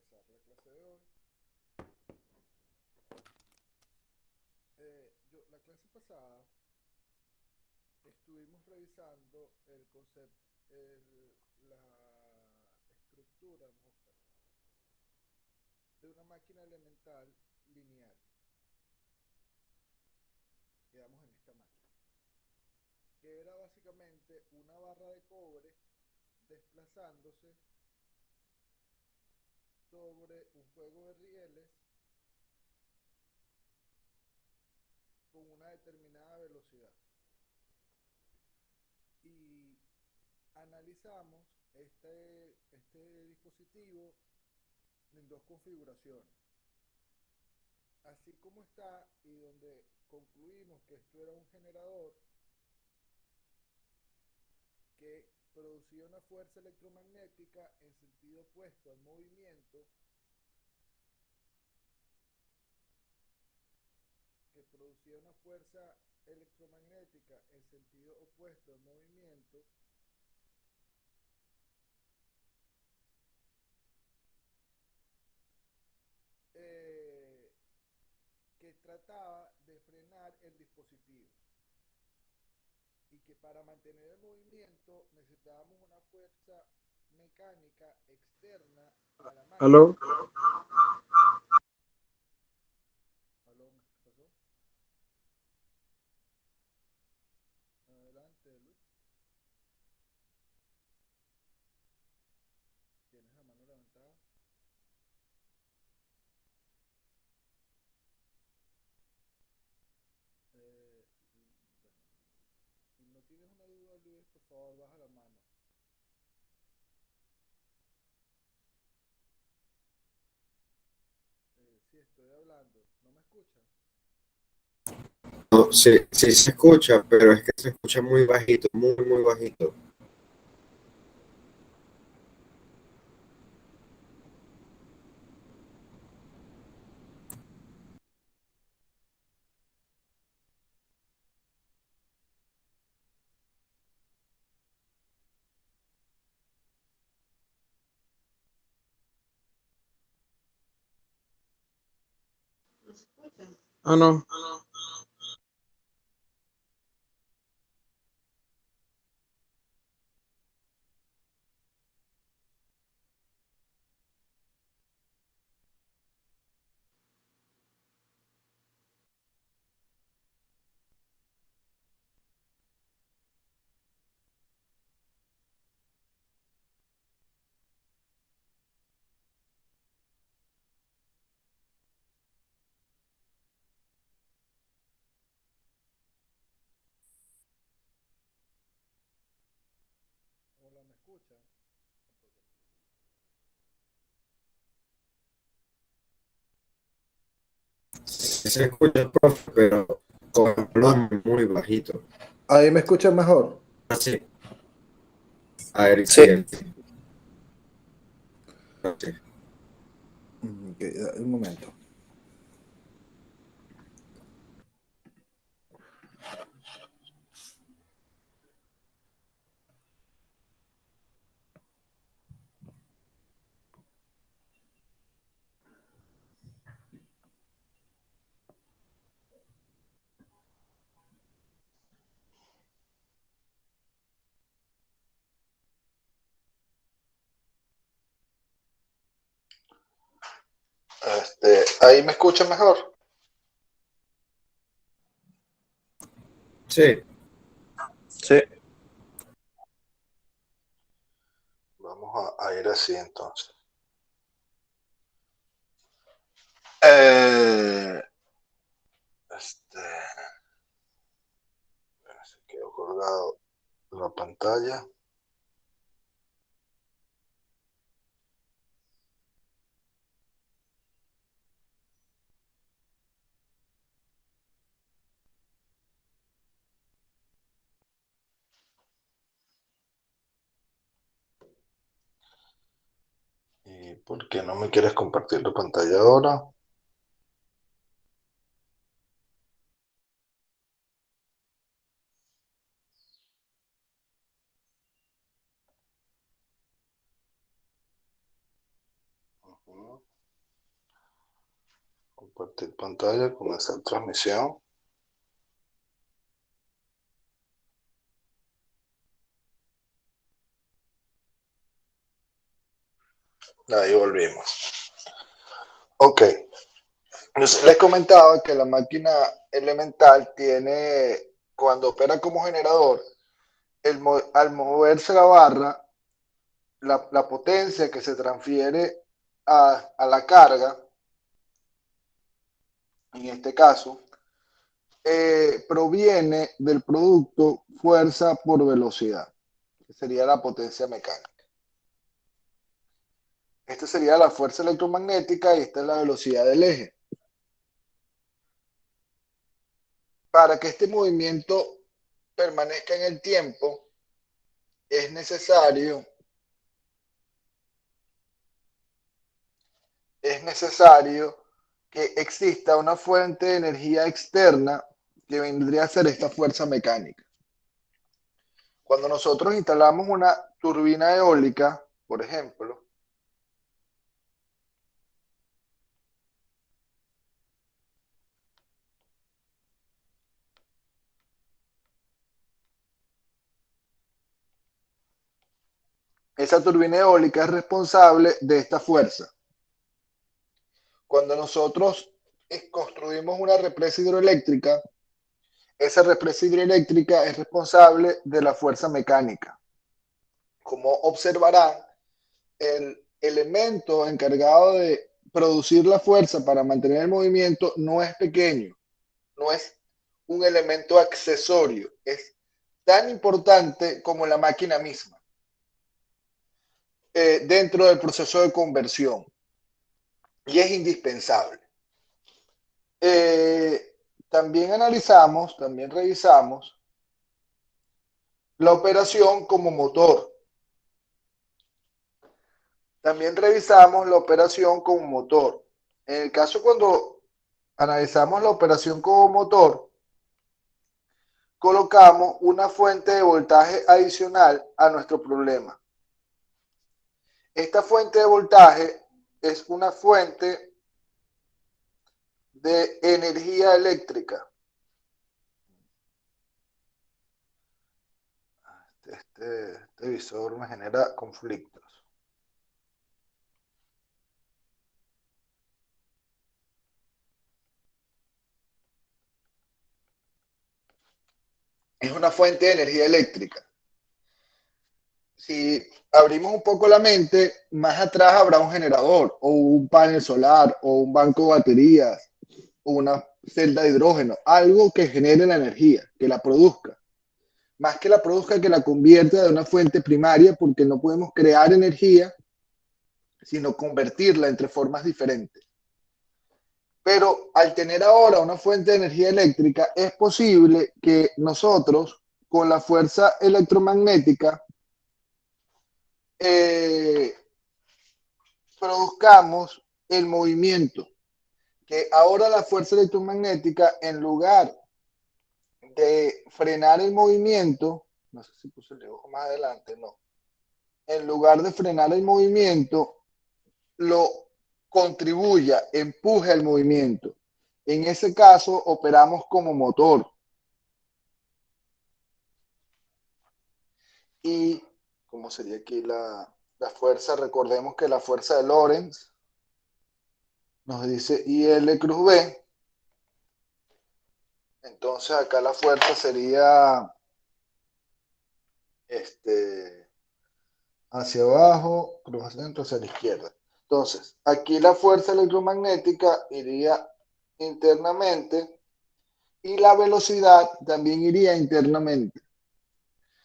empezar la clase de hoy. La clase pasada estuvimos revisando el concepto, la estructura de una máquina elemental lineal. Quedamos en esta máquina, que era básicamente una barra de cobre desplazándose sobre un juego de rieles con una determinada velocidad. Y analizamos este dispositivo en dos configuraciones. Así como está, y donde concluimos que esto era un generador que producía una fuerza electromagnética en sentido opuesto al movimiento, que producía una fuerza electromagnética en sentido opuesto al movimiento, eh, que trataba de frenar el dispositivo, y que para mantener el movimiento necesitábamos una fuerza mecánica externa a la máquina. ¿Aló? ¿Aló? ¿Qué pasó? Adelante, Luis. ¿Tienes la mano levantada? Bueno, si no tienes una duda, Luis, por favor, baja la mano. Sí, estoy hablando. ¿No me escuchas? No, sí, sí se escucha, pero es que se escucha muy bajito, muy, muy bajito. Ah, no. Hola, ¿me escuchan? Sí se escucha, profe, pero con el volumen muy bajito. Ahí me escuchan mejor. Así. A ver, Sí. sigue. Sí. Okay, un momento. Ahí me escuchan mejor. Sí. Sí. Vamos a ir así entonces. Eh, este, se quedó colgado la pantalla. ¿Y por qué no me quieres compartir la pantalla ahora? Compartir pantalla, comenzar transmisión. Ahí volvimos. Ok. Entonces, les comentaba que la máquina elemental tiene, cuando opera como generador, al moverse la barra, la potencia que se transfiere a la carga, en este caso, proviene del producto fuerza por velocidad, que sería la potencia mecánica. Esta sería la fuerza electromagnética y esta es la velocidad del eje. Para que este movimiento permanezca en el tiempo, es necesario que exista una fuente de energía externa que vendría a ser esta fuerza mecánica. Cuando nosotros instalamos una turbina eólica, por ejemplo, esa turbina eólica es responsable de esta fuerza. Cuando nosotros construimos una represa hidroeléctrica, esa represa hidroeléctrica es responsable de la fuerza mecánica. Como observarán, el elemento encargado de producir la fuerza para mantener el movimiento no es pequeño, no es un elemento accesorio, es tan importante como la máquina misma dentro del proceso de conversión y es indispensable. También revisamos la operación como motor. También revisamos la operación como motor. En el caso cuando analizamos la operación como motor, colocamos una fuente de voltaje adicional a nuestro problema. Esta fuente de voltaje es una fuente de energía eléctrica. Este visor me genera conflictos. Es una fuente de energía eléctrica. Si abrimos un poco la mente, más atrás habrá un generador o un panel solar o un banco de baterías o una celda de hidrógeno, algo que genere la energía, que la produzca. Más que la produzca, que la convierta de una fuente primaria, porque no podemos crear energía, sino convertirla entre formas diferentes. Pero al tener ahora una fuente de energía eléctrica, es posible que nosotros, con la fuerza electromagnética, produzcamos el movimiento. Que ahora la fuerza electromagnética, en lugar de frenar el movimiento, no sé si puse el dibujo más adelante, no. En lugar de frenar el movimiento, lo contribuya, empuje al movimiento. En ese caso, operamos como motor. Y, ¿cómo sería aquí la fuerza? Recordemos que la fuerza de Lorentz nos dice IL cruz B. Entonces, acá la fuerza sería hacia abajo, cruz hacia adentro, hacia la izquierda. Entonces, aquí la fuerza electromagnética iría internamente y la velocidad también iría internamente.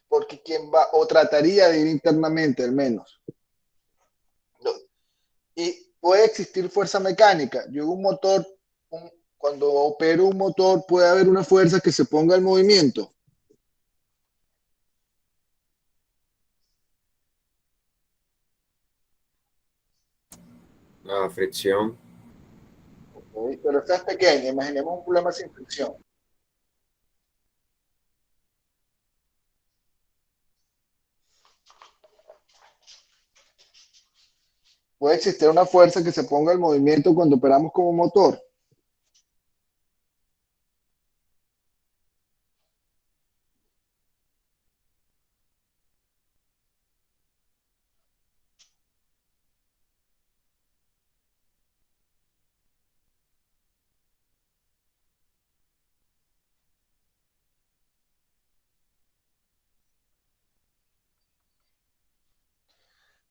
Porque quien va, o trataría de ir internamente al menos. Y puede existir fuerza mecánica. Yo un motor, cuando opero un motor, puede haber una fuerza que se ponga en movimiento. La fricción. Okay, pero esta es pequeña, imaginemos un problema sin fricción. puede existir una fuerza que se ponga en movimiento cuando operamos como motor.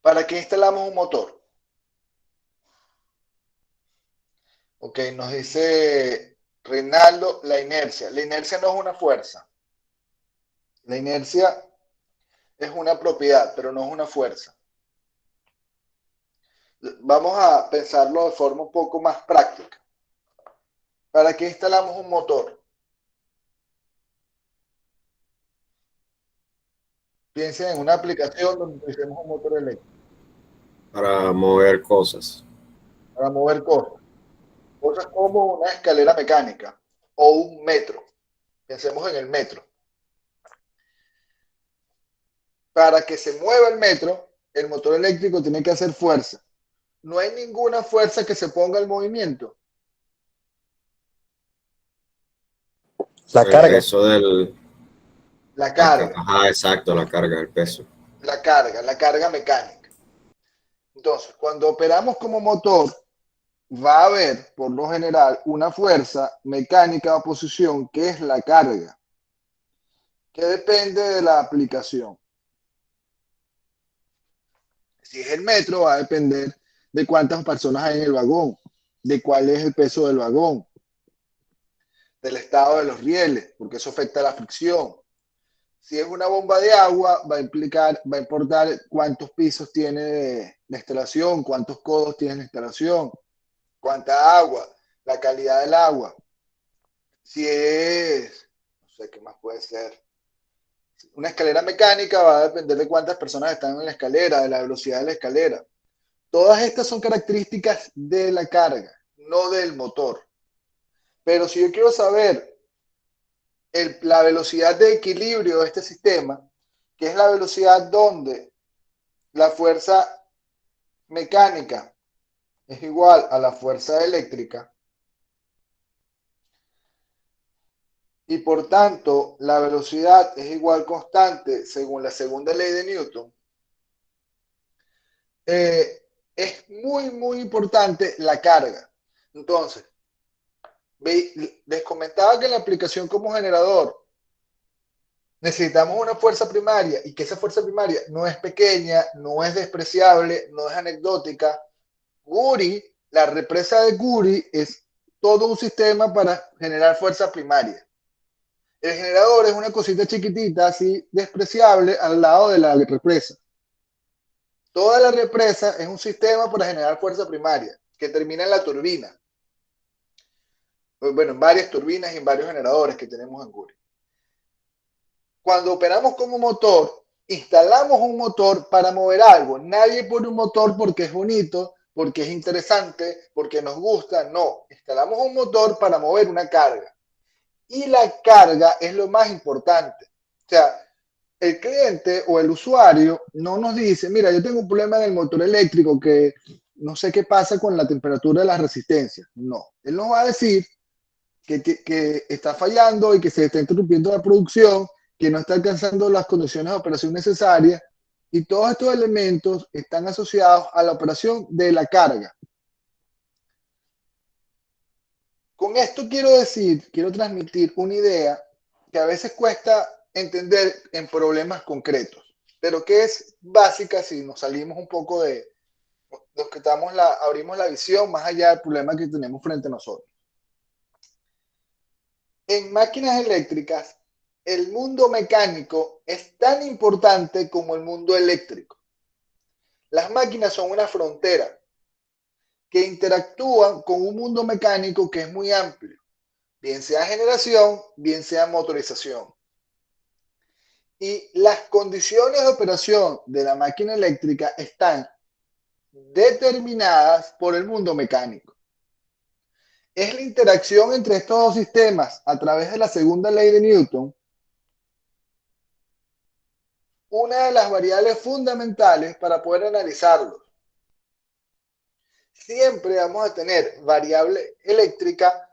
¿Para qué instalamos un motor? Ok, nos dice Reinaldo, la inercia. La inercia no es una fuerza. La inercia es una propiedad, pero no es una fuerza. Vamos a pensarlo de forma un poco más práctica. ¿Para qué instalamos un motor? Piensen en una aplicación donde utilicemos un motor eléctrico para mover cosas. para mover cosas. Cosas como una escalera mecánica o un metro. Pensemos en el metro. Para que se mueva el metro, el motor eléctrico tiene que hacer fuerza. No hay ninguna fuerza que se ponga en movimiento. La El carga. peso del... La carga, Ajá, exacto, la carga, el peso. la carga mecánica. Entonces, cuando operamos como motor, va a haber, por lo general, una fuerza mecánica de oposición que es la carga, que depende de la aplicación. Si es el metro, va a depender de cuántas personas hay en el vagón, de cuál es el peso del vagón, del estado de los rieles, porque eso afecta la fricción. Si es una bomba de agua, va a importar cuántos pisos tiene la instalación, cuántos codos tiene la instalación, cuánta agua, la calidad del agua. Si es, no sé qué más puede ser, una escalera mecánica, va a depender de cuántas personas están en la escalera, de la velocidad de la escalera. Todas estas son características de la carga, no del motor. Pero si yo quiero saber la velocidad de equilibrio de este sistema, que es la velocidad donde la fuerza mecánica es igual a la fuerza eléctrica y por tanto la velocidad es igual constante según la segunda ley de Newton, es muy importante la carga. Entonces, les comentaba que en la aplicación como generador necesitamos una fuerza primaria y que esa fuerza primaria no es pequeña, no es despreciable, no es anecdótica. Guri, la represa de Guri es todo un sistema para generar fuerza primaria. El generador es una cosita chiquitita, así despreciable, al lado de la represa. Toda la represa es un sistema para generar fuerza primaria, que termina en la turbina. Bueno, en varias turbinas y en varios generadores que tenemos en Guri. Cuando operamos como motor, instalamos un motor para mover algo. Nadie pone un motor porque es bonito, porque es interesante, porque nos gusta. No, instalamos un motor para mover una carga. Y la carga es lo más importante. O sea, el cliente o el usuario no nos dice, mira, yo tengo un problema en el motor eléctrico que no sé qué pasa con la temperatura de las resistencias. No, él nos va a decir que está fallando y que se está interrumpiendo la producción, que no está alcanzando las condiciones de operación necesarias, y todos estos elementos están asociados a la operación de la carga. Con esto quiero transmitir una idea que a veces cuesta entender en problemas concretos, pero que es básica si nos salimos un poco de los que abrimos la visión más allá del problema que tenemos frente a nosotros. En máquinas eléctricas, el mundo mecánico es tan importante como el mundo eléctrico. Las máquinas son una frontera que interactúan con un mundo mecánico que es muy amplio, bien sea generación, bien sea motorización. Y las condiciones de operación de la máquina eléctrica están determinadas por el mundo mecánico. Es la interacción entre estos dos sistemas a través de la segunda ley de Newton una de las variables fundamentales para poder analizarlos. siempre vamos a tener variable eléctrica,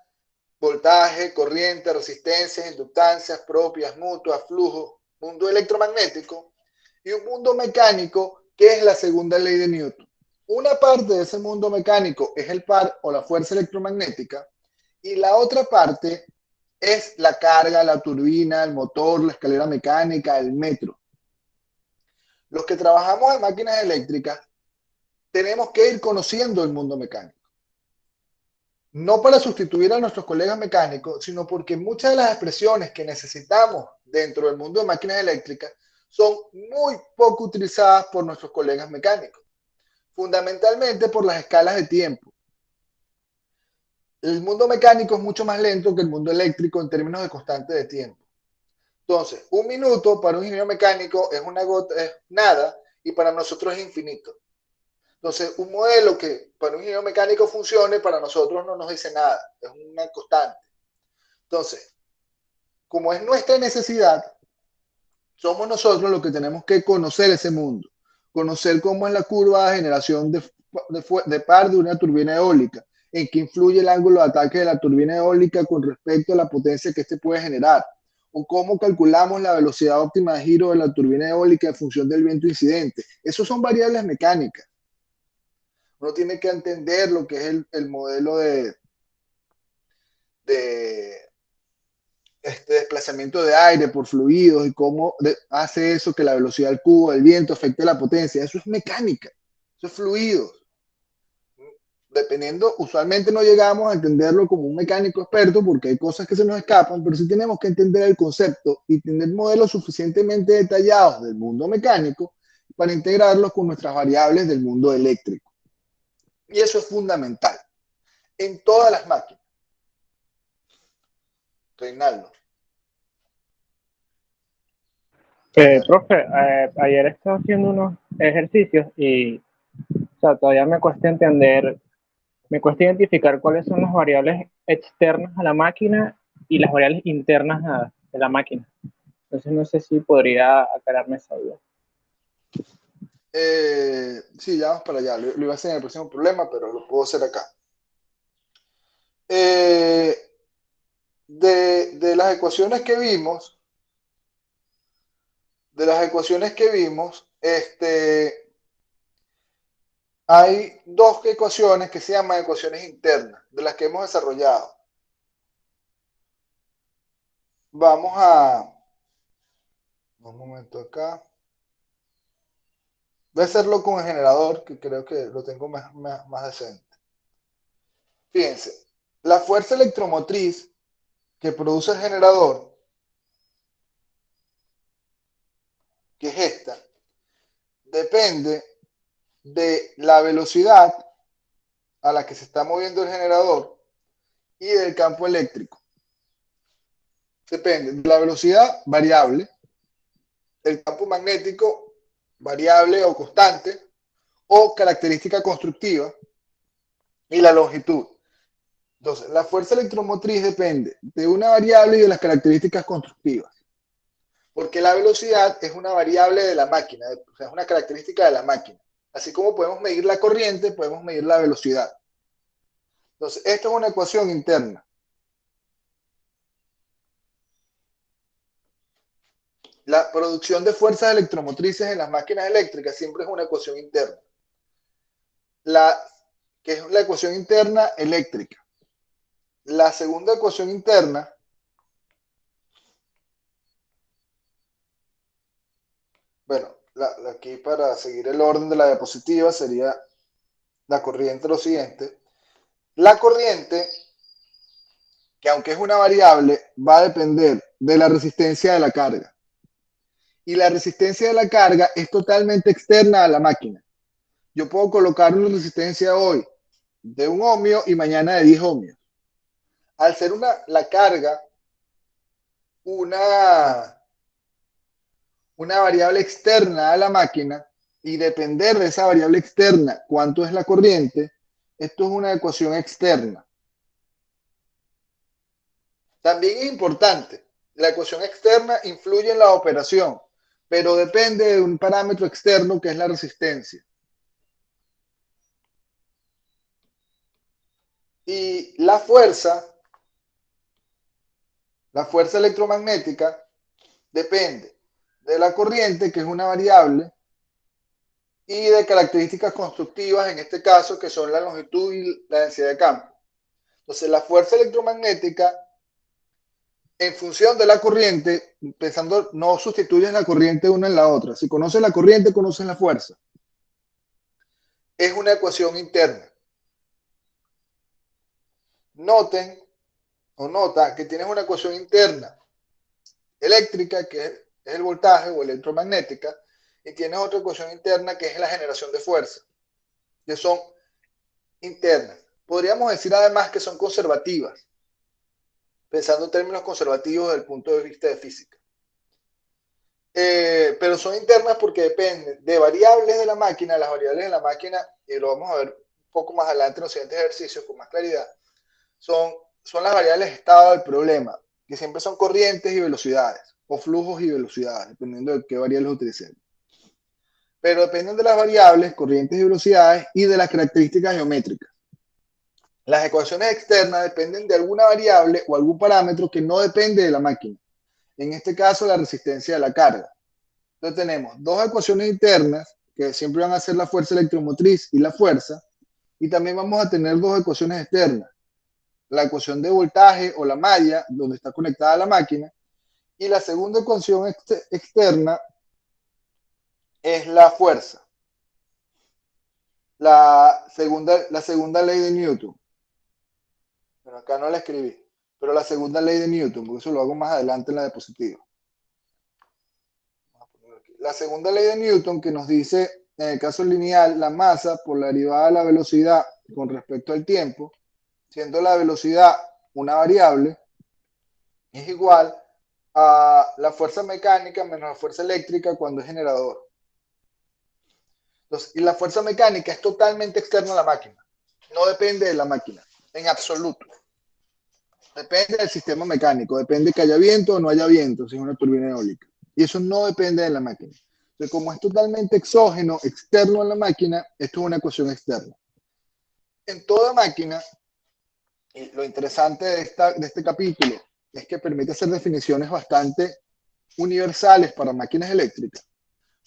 voltaje, corriente, resistencias, inductancias propias, mutuas, flujo, mundo electromagnético y un mundo mecánico que es la segunda ley de Newton. Una parte de ese mundo mecánico es el par o la fuerza electromagnética y la otra parte es la carga, la turbina, el motor, la escalera mecánica, el metro. Los que trabajamos en máquinas eléctricas tenemos que ir conociendo el mundo mecánico. No para sustituir a nuestros colegas mecánicos, sino porque muchas de las expresiones que necesitamos dentro del mundo de máquinas eléctricas son muy poco utilizadas por nuestros colegas mecánicos, fundamentalmente por las escalas de tiempo. El mundo mecánico es mucho más lento que el mundo eléctrico en términos de constante de tiempo. Entonces, un minuto para un ingeniero mecánico es una gota, es nada, y para nosotros es infinito. Entonces, un modelo que para un ingeniero mecánico funcione, para nosotros no nos dice nada, es una constante. Entonces, como es nuestra necesidad, somos nosotros los que tenemos que conocer ese mundo, conocer cómo es la curva de generación de par de una turbina eólica, en qué influye el ángulo de ataque de la turbina eólica con respecto a la potencia que éste puede generar, o cómo calculamos la velocidad óptima de giro de la turbina eólica en función del viento incidente. Esos son variables mecánicas. Uno tiene que entender lo que es el modelo de desplazamiento de aire por fluidos y cómo hace eso que la velocidad del cubo del viento afecte la potencia. Eso es mecánica, eso es fluidos. Dependiendo, usualmente no llegamos a entenderlo como un mecánico experto porque hay cosas que se nos escapan, pero sí tenemos que entender el concepto y tener modelos suficientemente detallados del mundo mecánico para integrarlos con nuestras variables del mundo eléctrico. Y eso es fundamental en todas las máquinas. Reinaldo. Profe, ayer estaba haciendo unos ejercicios y o sea, todavía me cuesta entender, me cuesta identificar cuáles son las variables externas a la máquina y las variables internas de la máquina. Entonces no sé si podría aclararme esa duda. Sí, ya vamos para allá. Lo iba a hacer en el próximo problema, pero lo puedo hacer acá. De las ecuaciones que vimos, hay dos ecuaciones que se llaman ecuaciones internas, de las que hemos desarrollado. Vamos a... Un momento acá. Voy a hacerlo con el generador, que creo que lo tengo más decente. Fíjense, la fuerza electromotriz que produce el generador, que es esta, depende de la velocidad a la que se está moviendo el generador y del campo eléctrico. Depende de la velocidad variable, el campo magnético variable o constante, o característica constructiva, y la longitud. Entonces, la fuerza electromotriz depende de una variable y de las características constructivas. Porque la velocidad es una variable de la máquina, o sea, es una característica de la máquina. Así como podemos medir la corriente, podemos medir la velocidad. Entonces, esto es una ecuación interna. La producción de fuerzas electromotrices en las máquinas eléctricas siempre es una ecuación interna. Que es la ecuación interna eléctrica. La segunda ecuación interna bueno, aquí para seguir el orden de la diapositiva sería la corriente lo siguiente. La corriente, que aunque es una variable, va a depender de la resistencia de la carga. Y la resistencia de la carga es totalmente externa a la máquina. Yo puedo colocar una resistencia hoy de 1 ohmio y mañana de 10 ohmios. Al ser la carga una variable externa a la máquina y depender de esa variable externa cuánto es la corriente, esto es una ecuación externa. También es importante, la ecuación externa influye en la operación, pero depende de un parámetro externo que es la resistencia. Y la fuerza electromagnética depende de la corriente, que es una variable, y de características constructivas, en este caso, que son la longitud y la densidad de campo. Entonces, la fuerza electromagnética, en función de la corriente, pensando, no sustituyes la corriente una en la otra. Si conoces la corriente, conoces la fuerza. Es una ecuación interna. Noten o nota que tienes una ecuación interna eléctrica, que es el voltaje, o electromagnética, y tienes otra ecuación interna, que es la generación de fuerza, que son internas. Podríamos decir además que son conservativas, pensando en términos conservativos desde el punto de vista de física. Pero son internas porque dependen de variables de la máquina. Las variables de la máquina, y lo vamos a ver un poco más adelante en los siguientes ejercicios con más claridad, son las variables de estado del problema, que siempre son corrientes y velocidades, o flujos y velocidades, dependiendo de qué variables utilicemos. Pero dependen de las variables, corrientes y velocidades, y de las características geométricas. Las ecuaciones externas dependen de alguna variable o algún parámetro que no depende de la máquina. En este caso, la resistencia de la carga. Entonces tenemos dos ecuaciones internas, que siempre van a ser la fuerza electromotriz y la fuerza, y también vamos a tener dos ecuaciones externas, la ecuación de voltaje o la malla, donde está conectada la máquina, y la segunda ecuación externa es la fuerza, la segunda ley de Newton. Bueno, acá no la escribí, pero la segunda ley de Newton, porque eso lo hago más adelante en la diapositiva. La segunda ley de Newton, que nos dice, en el caso lineal, la masa por la derivada de la velocidad con respecto al tiempo, siendo la velocidad una variable, es igual a la fuerza mecánica menos la fuerza eléctrica cuando es generador. Entonces, y la fuerza mecánica es totalmente externa a la máquina. No depende de la máquina, en absoluto. Depende del sistema mecánico, depende que haya viento o no haya viento, si es una turbina eólica. Y eso no depende de la máquina. Entonces, como es totalmente exógeno, externo a la máquina, esto es una ecuación externa. En toda máquina, y lo interesante de este capítulo es que permite hacer definiciones bastante universales para máquinas eléctricas.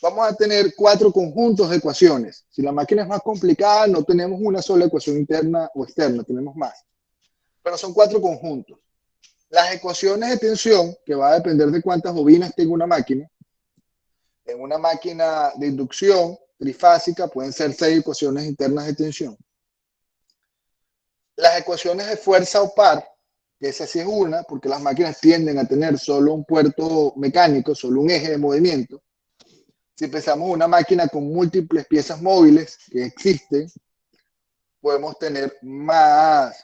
Vamos a tener 4 conjuntos de ecuaciones. Si la máquina es más complicada, no tenemos una sola ecuación interna o externa, tenemos más. Pero son 4 conjuntos. Las ecuaciones de tensión, que va a depender de cuántas bobinas tenga una máquina. En una máquina de inducción trifásica pueden ser 6 ecuaciones internas de tensión. Las ecuaciones de fuerza o par, que esa sí es una, porque las máquinas tienden a tener solo un puerto mecánico, solo un eje de movimiento. Si pensamos una máquina con múltiples piezas móviles que existen, podemos tener más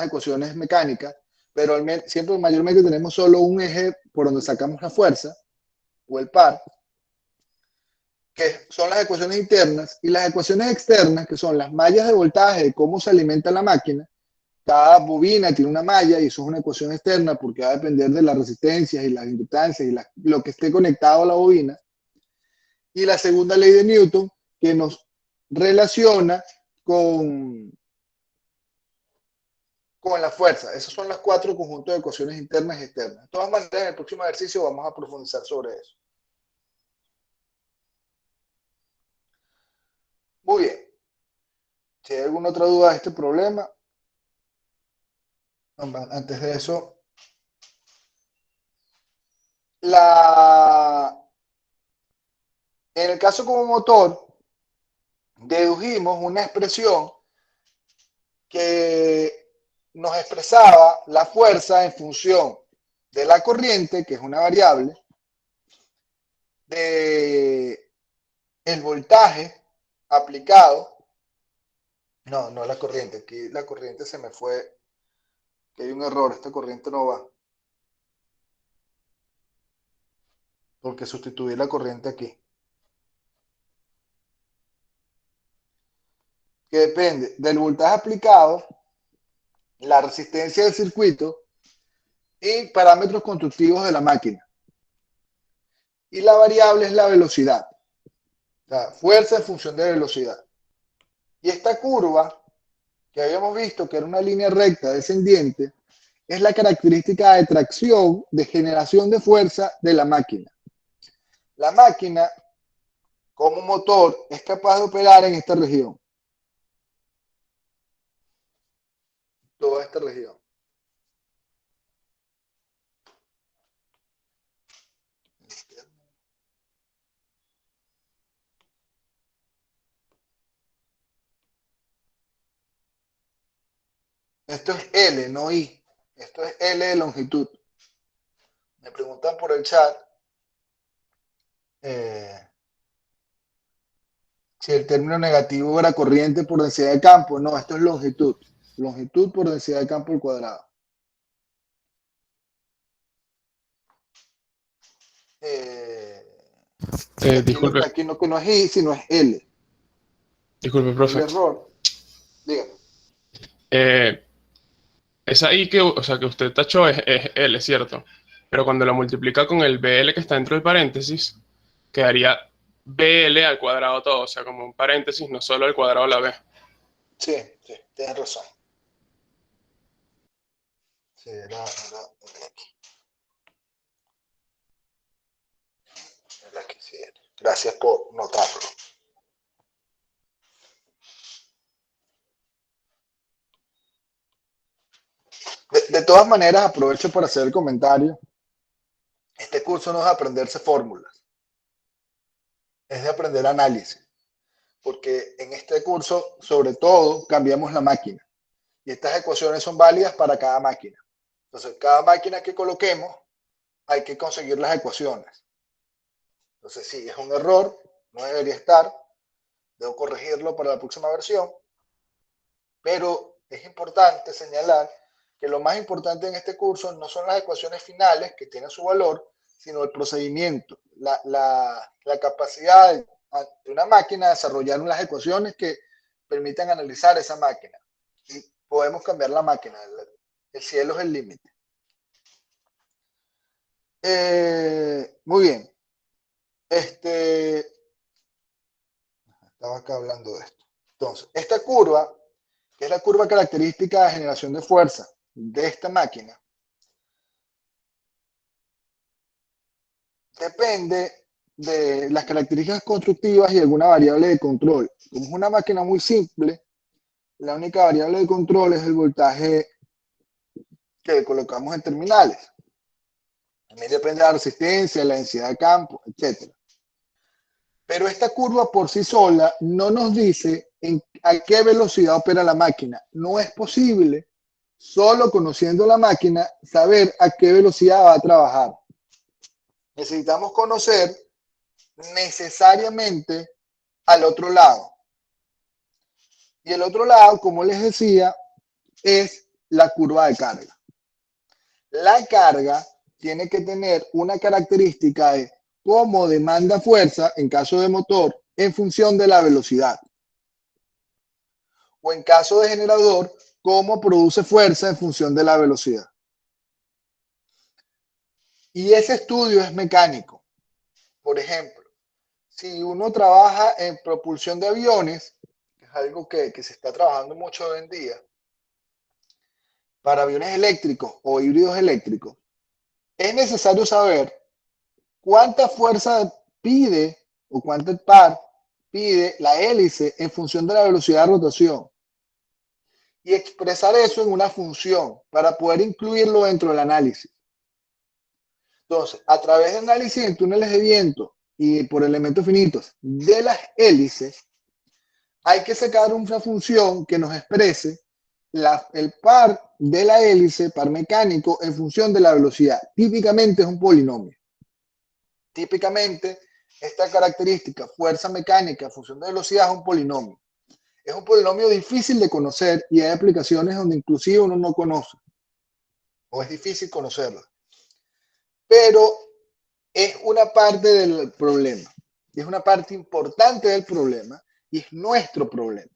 ecuaciones mecánicas, pero siempre mayormente tenemos solo un eje por donde sacamos la fuerza, o el par, que son las ecuaciones internas, y las ecuaciones externas, que son las mallas de voltaje, de cómo se alimenta la máquina. Cada bobina tiene una malla y eso es una ecuación externa porque va a depender de las resistencias y las inductancias y lo que esté conectado a la bobina. Y la segunda ley de Newton, que nos relaciona con la fuerza. Esos son los 4 conjuntos de ecuaciones internas y externas. De todas maneras, en el próximo ejercicio vamos a profundizar sobre eso. Muy bien. Si hay alguna otra duda de este problema, antes de eso, en el caso como motor, dedujimos una expresión que nos expresaba la fuerza en función de la corriente, que es una variable, de el voltaje aplicado. No la corriente, aquí la corriente se me fue, que hay un error, esta corriente no va. Porque sustituí la corriente aquí. Que depende del voltaje aplicado, la resistencia del circuito y parámetros constructivos de la máquina. Y la variable es la velocidad. La fuerza en función de velocidad. Y esta curva que habíamos visto que era una línea recta descendiente, es la característica de tracción de generación de fuerza de la máquina. La máquina, como motor, es capaz de operar en esta región. Toda esta región. Esto es L, no I. Esto es L de longitud. Me preguntan por el chat si el término negativo era corriente por densidad de campo. No, esto es longitud. Longitud por densidad de campo al cuadrado. Disculpe, Aquí no, que no es I, sino es L. disculpe, El profe. error. Dígame. Esa I que, o sea, que usted tachó es L, ¿cierto? Pero cuando lo multiplica con el BL que está dentro del paréntesis, quedaría BL al cuadrado todo, o sea, como un paréntesis, no solo al cuadrado la B. Sí, sí, tienes razón. Sí, era aquí. Era aquí, sí. Gracias por notarlo. De todas maneras, aprovecho para hacer el comentario. Este curso no es aprenderse fórmulas, es de aprender análisis. Porque en este curso, sobre todo, cambiamos la máquina. Y estas ecuaciones son válidas para cada máquina. Entonces, cada máquina que coloquemos, hay que conseguir las ecuaciones. Entonces, sí, es un error, no debería estar. Debo corregirlo para la próxima versión. Pero es importante señalar que lo más importante en este curso no son las ecuaciones finales, que tienen su valor, sino el procedimiento, la capacidad de una máquina de desarrollar unas ecuaciones que permitan analizar esa máquina. Y podemos cambiar la máquina. El cielo es el límite. Muy bien. Estaba acá hablando de esto. Entonces, esta curva, que es la curva característica de generación de fuerza de esta máquina, depende de las características constructivas y alguna variable de control. Como es una máquina muy simple, la única variable de control es el voltaje que colocamos en terminales. También depende de la resistencia, la densidad de campo, etc. Pero esta curva por sí sola no nos dice a qué velocidad opera la máquina. No es posible, solo conociendo la máquina, saber a qué velocidad va a trabajar. Necesitamos conocer necesariamente al otro lado. Y el otro lado, como les decía, es la curva de carga. La carga tiene que tener una característica de cómo demanda fuerza en caso de motor en función de la velocidad. O en caso de generador, cómo produce fuerza en función de la velocidad. Y ese estudio es mecánico. Por ejemplo, si uno trabaja en propulsión de aviones, que es algo que se está trabajando mucho hoy en día, para aviones eléctricos o híbridos eléctricos, es necesario saber cuánta fuerza pide o cuánto par pide la hélice en función de la velocidad de rotación y expresar eso en una función para poder incluirlo dentro del análisis. Entonces, a través de análisis en túneles de viento y por elementos finitos de las hélices, hay que sacar una función que nos exprese el par de la hélice, par mecánico, en función de la velocidad. Típicamente es un polinomio. Típicamente, esta característica, fuerza mecánica en función de velocidad, es un polinomio. Es un polinomio difícil de conocer y hay aplicaciones donde inclusive uno no conoce o es difícil conocerlo. Pero es una parte del problema. Es una parte importante del problema y es nuestro problema.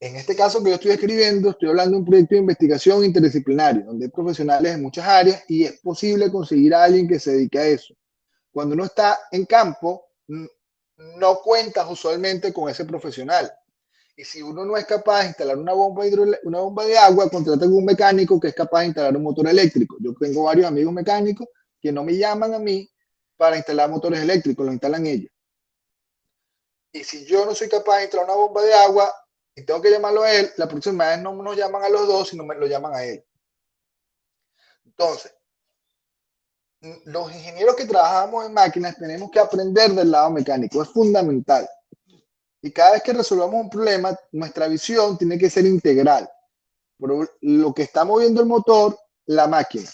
En este caso que yo estoy escribiendo, estoy hablando de un proyecto de investigación interdisciplinario, donde hay profesionales de muchas áreas y es posible conseguir a alguien que se dedique a eso. Cuando uno está en campo, no cuentas usualmente con ese profesional. Y si uno no es capaz de instalar una bomba de agua, contrata con un mecánico que es capaz de instalar un motor eléctrico. Yo tengo varios amigos mecánicos que no me llaman a mí para instalar motores eléctricos, lo instalan ellos. Y si yo no soy capaz de instalar una bomba de agua y tengo que llamarlo a él, la próxima vez no nos llaman a los dos, sino me lo llaman a él. Entonces, los ingenieros que trabajamos en máquinas tenemos que aprender del lado mecánico, es fundamental. Y cada vez que resolvamos un problema, nuestra visión tiene que ser integral. Por lo que está moviendo el motor, la máquina.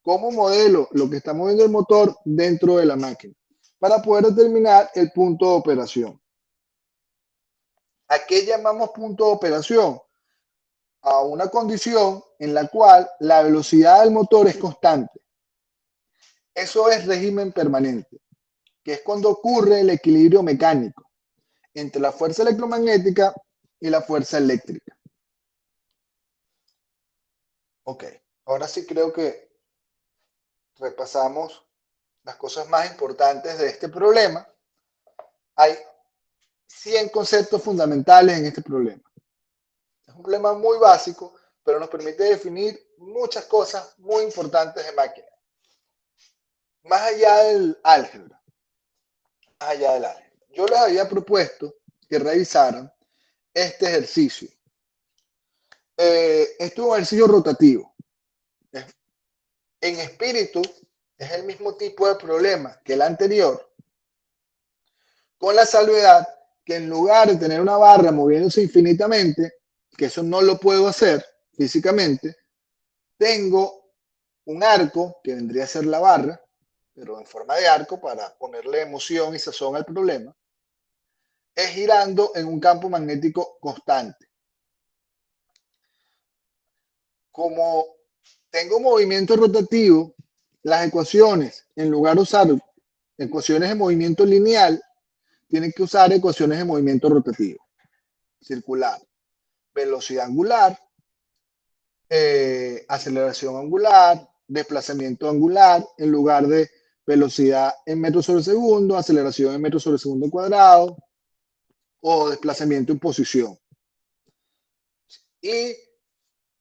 Como modelo, lo que está moviendo el motor dentro de la máquina. Para poder determinar el punto de operación. ¿A qué llamamos punto de operación? A una condición en la cual la velocidad del motor es constante. Eso es régimen permanente, que es cuando ocurre el equilibrio mecánico entre la fuerza electromagnética y la fuerza eléctrica. Ok, ahora sí creo que repasamos las cosas más importantes de este problema. Hay 100 conceptos fundamentales en este problema. Es un problema muy básico, pero nos permite definir muchas cosas muy importantes de máquina. Más allá del álgebra. Más allá del álgebra. Yo les había propuesto que revisaran este ejercicio. Esto es un ejercicio rotativo. En espíritu es el mismo tipo de problema que el anterior, con la salvedad que en lugar de tener una barra moviéndose infinitamente, que eso no lo puedo hacer físicamente, tengo un arco que vendría a ser la barra, pero en forma de arco para ponerle emoción y sazón al problema, es girando en un campo magnético constante. Como tengo movimiento rotativo, las ecuaciones, en lugar de usar ecuaciones de movimiento lineal, tienen que usar ecuaciones de movimiento rotativo, circular, velocidad angular, aceleración angular, desplazamiento angular, en lugar de velocidad en metros sobre segundo, aceleración en metros sobre segundo cuadrado, o desplazamiento en posición. Y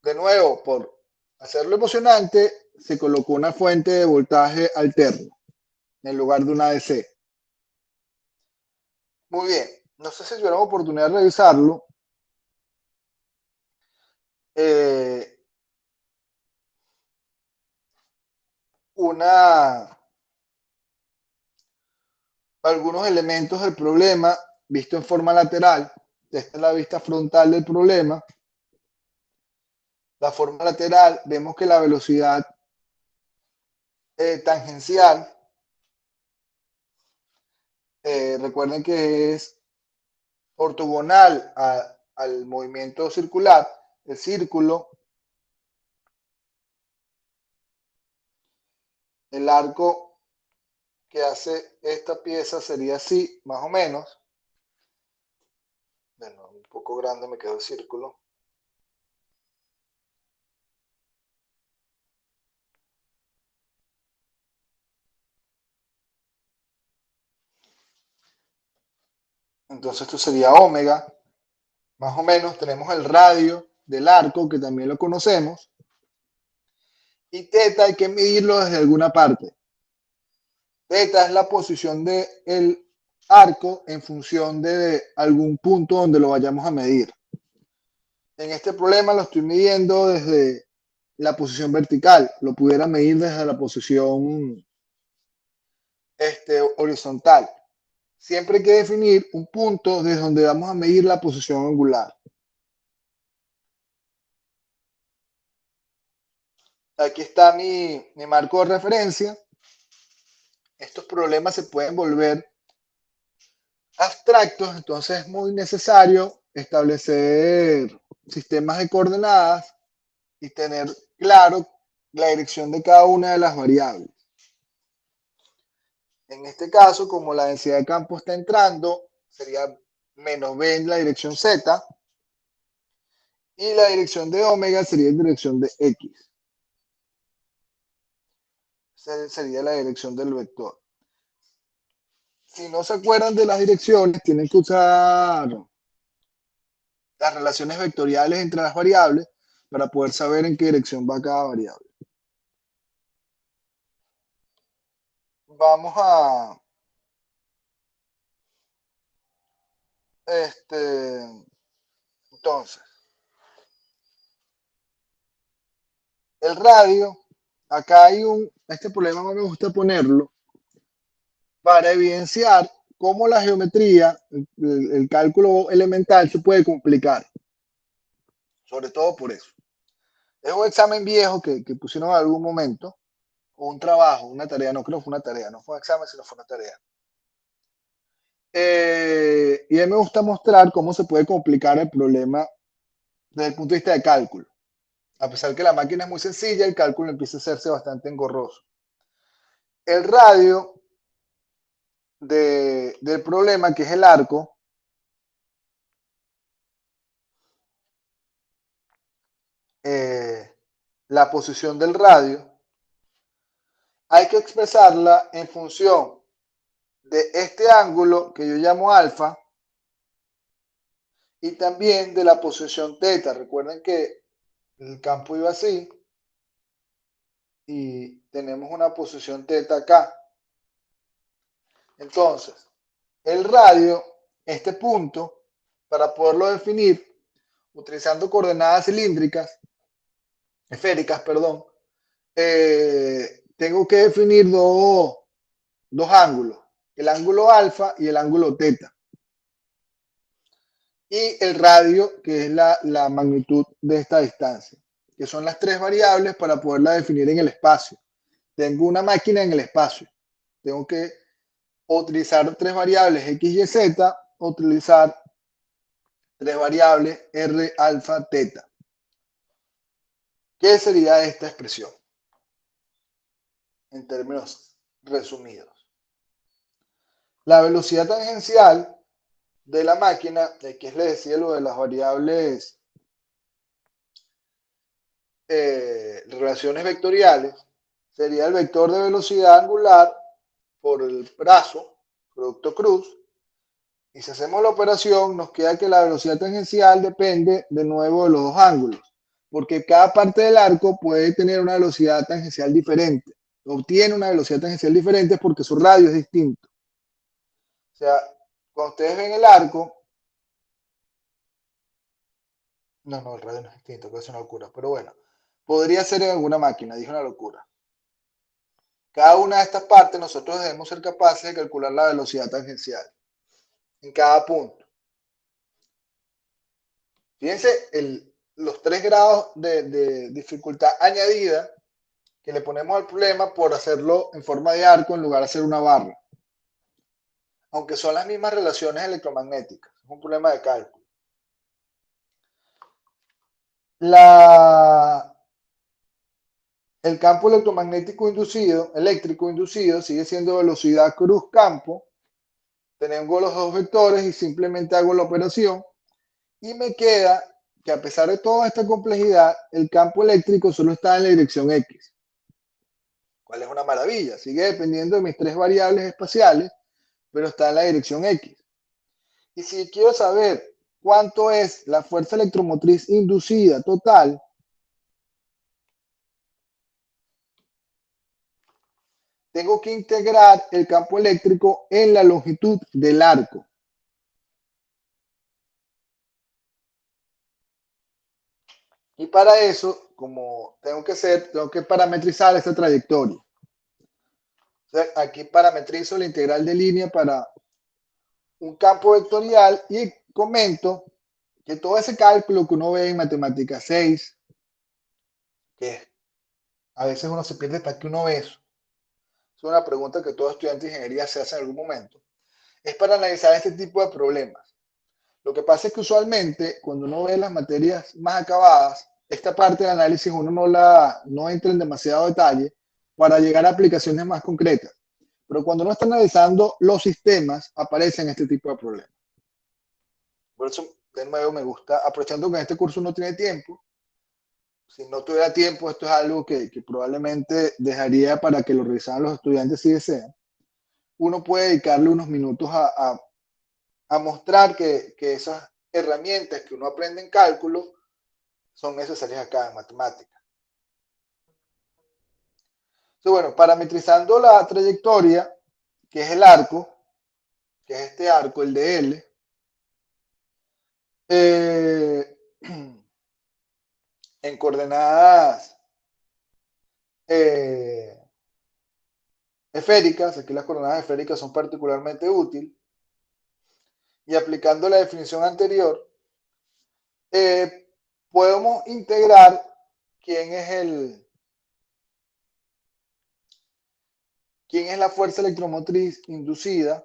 de nuevo, por hacerlo emocionante, se colocó una fuente de voltaje alterno en lugar de una DC. Muy bien, no sé si tuvieron oportunidad de revisarlo. Algunos elementos del problema visto en forma lateral. Esta es la vista frontal del problema. La forma lateral, vemos que la velocidad tangencial, recuerden que es ortogonal al movimiento circular, el círculo, el arco que hace esta pieza sería así, más o menos. Bueno, un poco grande me quedó el círculo. Entonces esto sería omega. Más o menos tenemos el radio del arco, que también lo conocemos. Y teta hay que medirlo desde alguna parte. Teta es la posición del arco en función de algún punto donde lo vayamos a medir. En este problema lo estoy midiendo desde la posición vertical. Lo pudiera medir desde la posición horizontal. Siempre hay que definir un punto desde donde vamos a medir la posición angular. Aquí está mi marco de referencia. Estos problemas se pueden volver abstractos, entonces es muy necesario establecer sistemas de coordenadas y tener claro la dirección de cada una de las variables. En este caso, como la densidad de campo está entrando, sería menos b en la dirección z, y la dirección de omega sería en dirección de x. Esa sería la dirección del vector. Si no se acuerdan de las direcciones, tienen que usar las relaciones vectoriales entre las variables para poder saber en qué dirección va cada variable. Vamos a entonces, el radio, acá hay este problema no me gusta ponerlo, para evidenciar cómo la geometría, el cálculo elemental se puede complicar, sobre todo por eso. Es un examen viejo que pusieron en algún momento, o un trabajo, una tarea, no creo que fue una tarea, no fue un examen, sino fue una tarea. Y a mí me gusta mostrar cómo se puede complicar el problema desde el punto de vista de cálculo. A pesar que la máquina es muy sencilla, el cálculo empieza a hacerse bastante engorroso. El radio del problema, que es el arco, la posición del radio, hay que expresarla en función de este ángulo que yo llamo alfa y también de la posición teta. Recuerden que el campo iba así y tenemos una posición teta acá. Entonces, el radio, este punto, para poderlo definir, utilizando coordenadas cilíndricas, esféricas, perdón, tengo que definir dos ángulos, el ángulo alfa y el ángulo teta. Y el radio, que es la magnitud de esta distancia, que son las tres variables para poderla definir en el espacio. Tengo una máquina en el espacio. Tengo que utilizar tres variables x, y, z, utilizar tres variables r, alfa, teta. ¿Qué sería esta expresión? En términos resumidos. La velocidad tangencial de la máquina, aquí les decía lo de las variables, relaciones vectoriales, sería el vector de velocidad angular por el brazo, producto cruz, y si hacemos la operación nos queda que la velocidad tangencial depende de nuevo de los dos ángulos, porque cada parte del arco puede tener una velocidad tangencial diferente, obtiene una velocidad tangencial diferente porque su radio es distinto. O sea, cuando ustedes ven el arco, no, el radio no es distinto, que es una locura, pero bueno, podría ser en alguna máquina, dije una locura. Cada una de estas partes nosotros debemos ser capaces de calcular la velocidad tangencial en cada punto. Fíjense los 3 grados de dificultad añadida que le ponemos al problema por hacerlo en forma de arco en lugar de hacer una barra. Aunque son las mismas relaciones electromagnéticas. Es un problema de cálculo. El campo electromagnético inducido, eléctrico inducido, sigue siendo velocidad cruz campo. Tengo los dos vectores y simplemente hago la operación. Y me queda que a pesar de toda esta complejidad, el campo eléctrico solo está en la dirección X. ¿Cuál es una maravilla? Sigue dependiendo de mis tres variables espaciales, pero está en la dirección X. Y si quiero saber cuánto es la fuerza electromotriz inducida total, tengo que integrar el campo eléctrico en la longitud del arco. Y para eso, como tengo que parametrizar esta trayectoria. O sea, aquí parametrizo la integral de línea para un campo vectorial y comento que todo ese cálculo que uno ve en matemáticas 6, que a veces uno se pierde para que uno ve eso, es una pregunta que todo estudiante de ingeniería se hace en algún momento, es para analizar este tipo de problemas. Lo que pasa es que usualmente cuando uno ve las materias más acabadas, esta parte del análisis uno no entra en demasiado detalle para llegar a aplicaciones más concretas. Pero cuando uno está analizando los sistemas, aparecen este tipo de problemas. Por eso, de nuevo, me gusta, aprovechando que en este curso no tiene tiempo, si no tuviera tiempo, esto es algo que probablemente dejaría para que lo revisaran los estudiantes si desean. Uno puede dedicarle unos minutos a mostrar que herramientas que uno aprende en cálculo son necesarias acá en matemáticas. Entonces, bueno, parametrizando la trayectoria, que es el arco, que es este arco, el de L, en coordenadas esféricas, aquí las coordenadas esféricas son particularmente útiles, y aplicando la definición anterior, podemos integrar quién es la fuerza electromotriz inducida.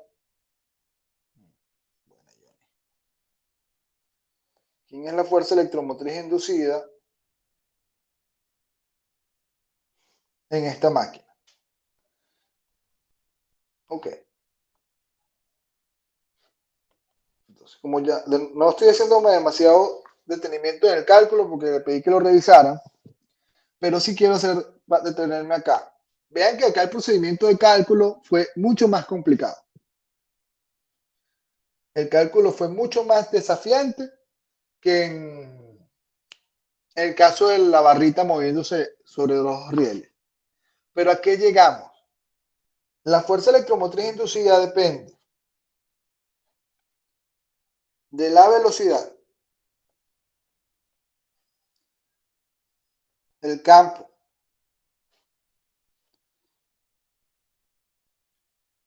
¿Quién es la fuerza electromotriz inducida en esta máquina? Ok. Entonces, como ya no estoy haciéndome demasiado detenimiento en el cálculo porque le pedí que lo revisaran, pero sí quiero detenerme acá. Vean que acá el procedimiento de cálculo fue mucho más complicado. El cálculo fue mucho más desafiante que en el caso de la barrita moviéndose sobre dos rieles. Pero ¿a qué llegamos? La fuerza electromotriz inducida depende de la velocidad, el campo,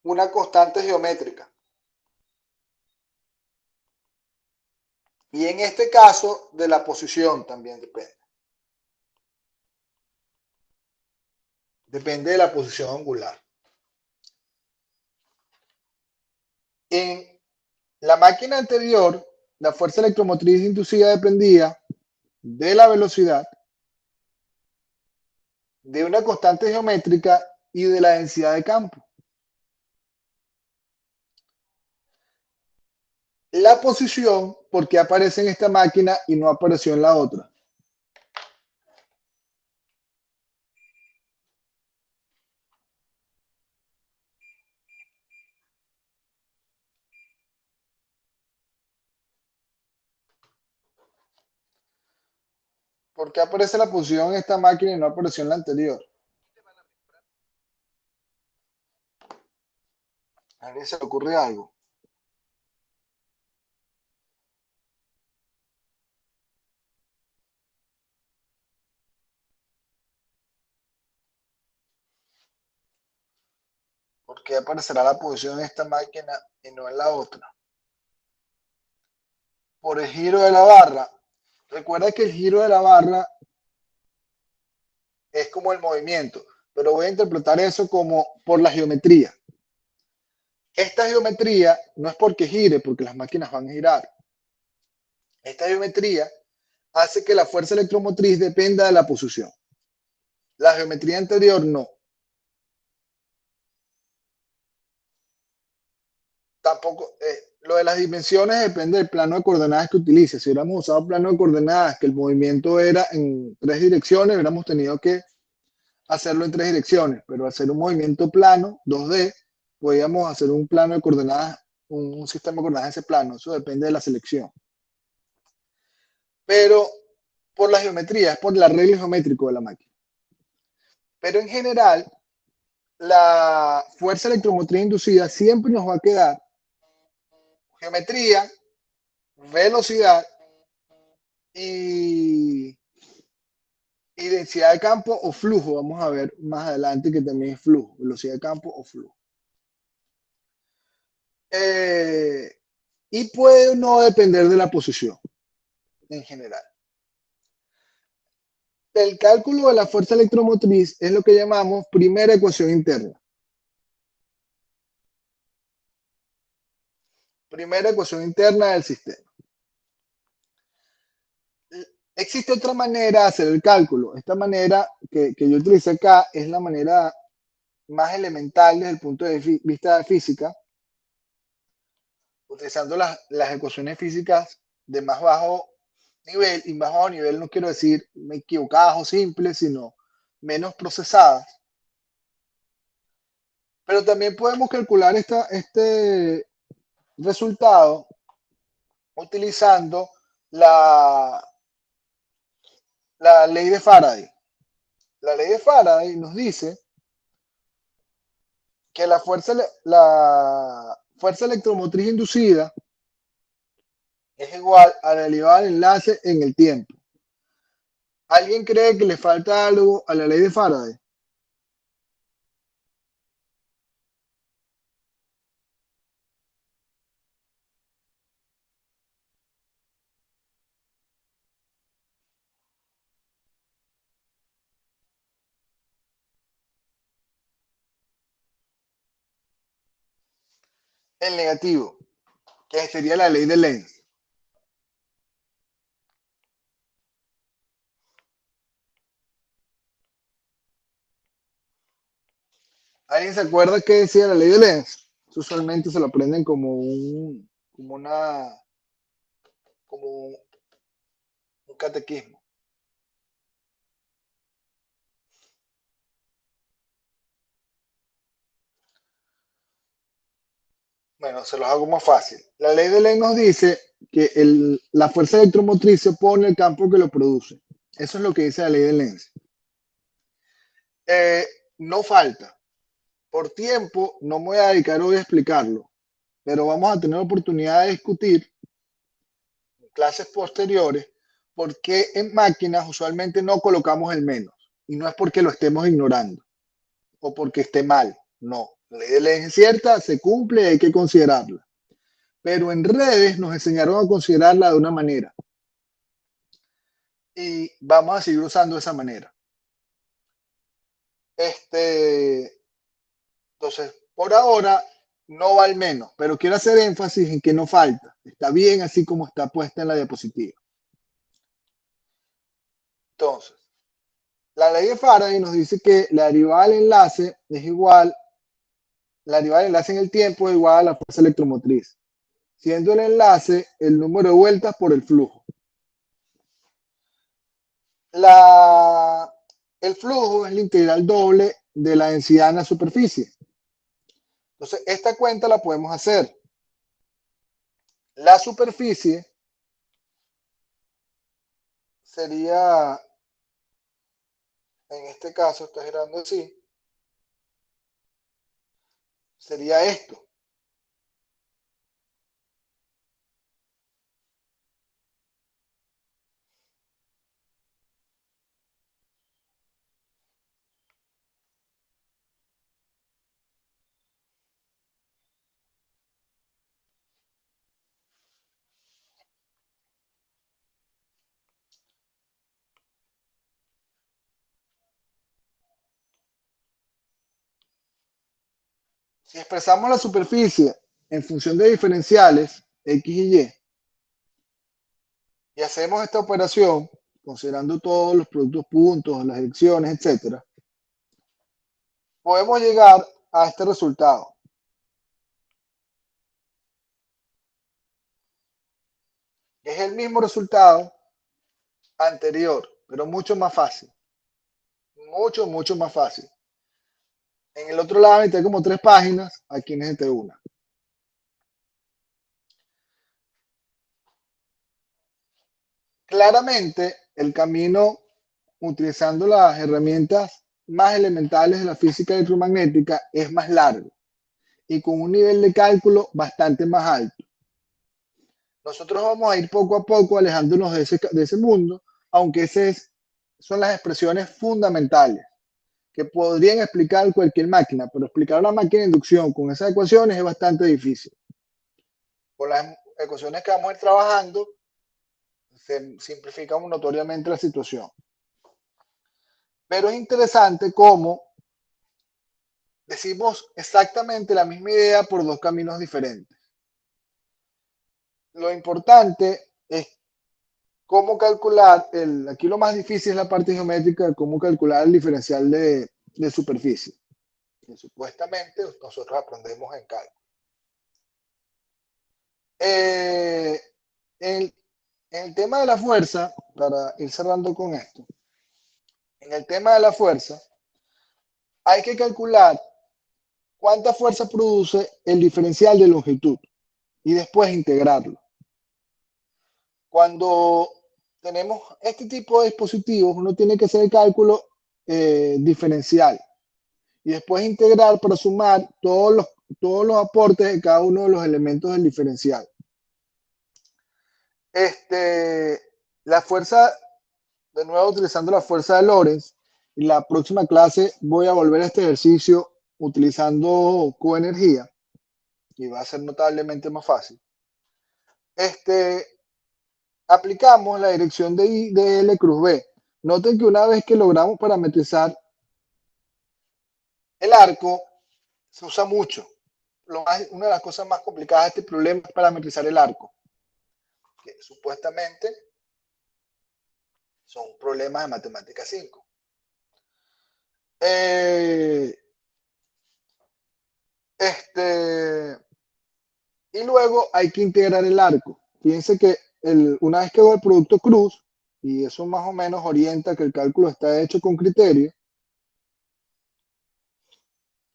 una constante geométrica. Y en este caso, de la posición también depende. Depende de la posición angular. En la máquina anterior, la fuerza electromotriz inducida dependía de la velocidad, de una constante geométrica y de la densidad de campo. La posición, ¿por qué aparece en esta máquina y no apareció en la otra? ¿Por qué aparece la posición en esta máquina y no apareció en la anterior? ¿A alguien se le ocurre algo? ¿Por qué aparecerá la posición en esta máquina y no en la otra? Por el giro de la barra. Recuerda que el giro de la barra es como el movimiento, pero voy a interpretar eso como por la geometría. Esta geometría no es porque gire, porque las máquinas van a girar. Esta geometría hace que la fuerza electromotriz dependa de la posición. La geometría anterior no. Tampoco, lo de las dimensiones depende del plano de coordenadas que utilices. Si hubiéramos usado plano de coordenadas que el movimiento era en 3 direcciones, hubiéramos tenido que hacerlo en 3 direcciones, pero al ser un movimiento plano, 2D, podíamos hacer un plano de coordenadas, un sistema de coordenadas de ese plano. Eso depende de la selección. Pero por la geometría, es por el arreglo geométrico de la máquina. Pero en general, la fuerza electromotriz inducida siempre nos va a quedar geometría, velocidad y densidad de campo o flujo. Vamos a ver más adelante que también es flujo, velocidad de campo o flujo. Y puede no depender de la posición en general. El cálculo de la fuerza electromotriz es lo que llamamos primera ecuación interna. Primera ecuación interna del sistema. Existe otra manera de hacer el cálculo. Esta manera que yo utilicé acá es la manera más elemental desde el punto de vista de física, utilizando las ecuaciones físicas de más bajo nivel, y más bajo nivel no quiero decir equivocadas o simples, sino menos procesadas. Pero también podemos calcular este resultado utilizando la ley de Faraday. La ley de Faraday nos dice que la fuerza electromotriz inducida es igual a la elevada al enlace en el tiempo. ¿Alguien cree que le falta algo a la ley de Faraday? El negativo, que sería la ley de Lenz. ¿Alguien se acuerda qué decía la ley de Lenz? Usualmente se lo aprenden como un catequismo. Bueno, se los hago más fácil. La ley de Lenz nos dice que la fuerza electromotriz se opone al campo que lo produce. Eso es lo que dice la ley de Lenz. No falta. Por tiempo, no me voy a dedicar hoy a explicarlo, pero vamos a tener oportunidad de discutir en clases posteriores por qué en máquinas usualmente no colocamos el menos. Y no es porque lo estemos ignorando o porque esté mal. No, la ley de Lenz es cierta, se cumple y hay que considerarla. Pero en redes nos enseñaron a considerarla de una manera. Y vamos a seguir usando esa manera. Entonces, por ahora no va al menos, pero quiero hacer énfasis en que no falta. Está bien así como está puesta en la diapositiva. Entonces, la ley de Faraday nos dice que la derivada del enlace es igual, la derivada del enlace en el tiempo es igual a la fuerza electromotriz, siendo el enlace el número de vueltas por el flujo. El flujo es la integral doble de la densidad en la superficie. Entonces, esta cuenta la podemos hacer. La superficie sería, en este caso, está girando así, sería esto. Si expresamos la superficie en función de diferenciales X y Y hacemos esta operación considerando todos los productos puntos, las direcciones, etc., podemos llegar a este resultado. Es el mismo resultado anterior, pero mucho más fácil. Mucho más fácil. En el otro lado necesité como 3 páginas, aquí necesité una. Claramente, el camino utilizando las herramientas más elementales de la física electromagnética es más largo y con un nivel de cálculo bastante más alto. Nosotros vamos a ir poco a poco alejándonos de ese mundo, aunque esas son las expresiones fundamentales que podrían explicar cualquier máquina, pero explicar una máquina de inducción con esas ecuaciones es bastante difícil. Con las ecuaciones que vamos a ir trabajando, se simplifica notoriamente la situación. Pero es interesante cómo decimos exactamente la misma idea por 2 caminos diferentes. Lo importante es cómo calcular, aquí lo más difícil es la parte geométrica, cómo calcular el diferencial de superficie, que supuestamente nosotros aprendemos en cálculo. En el tema de la fuerza, para ir cerrando con esto, en el tema de la fuerza, hay que calcular cuánta fuerza produce el diferencial de longitud y después integrarlo. Cuando tenemos este tipo de dispositivos, uno tiene que hacer el cálculo diferencial y después integrar para sumar todos los aportes de cada uno de los elementos del diferencial. La fuerza, de nuevo utilizando la fuerza de Lorentz, en la próxima clase voy a volver a este ejercicio utilizando coenergía y va a ser notablemente más fácil. Aplicamos la dirección de I de L cruz B. Noten que una vez que logramos parametrizar el arco, se usa mucho. Una de las cosas más complicadas de este problema es parametrizar el arco, que supuestamente son problemas de matemática 5. Y luego hay que integrar el arco. Fíjense que una vez que hago el producto cruz, y eso más o menos orienta que el cálculo está hecho con criterio,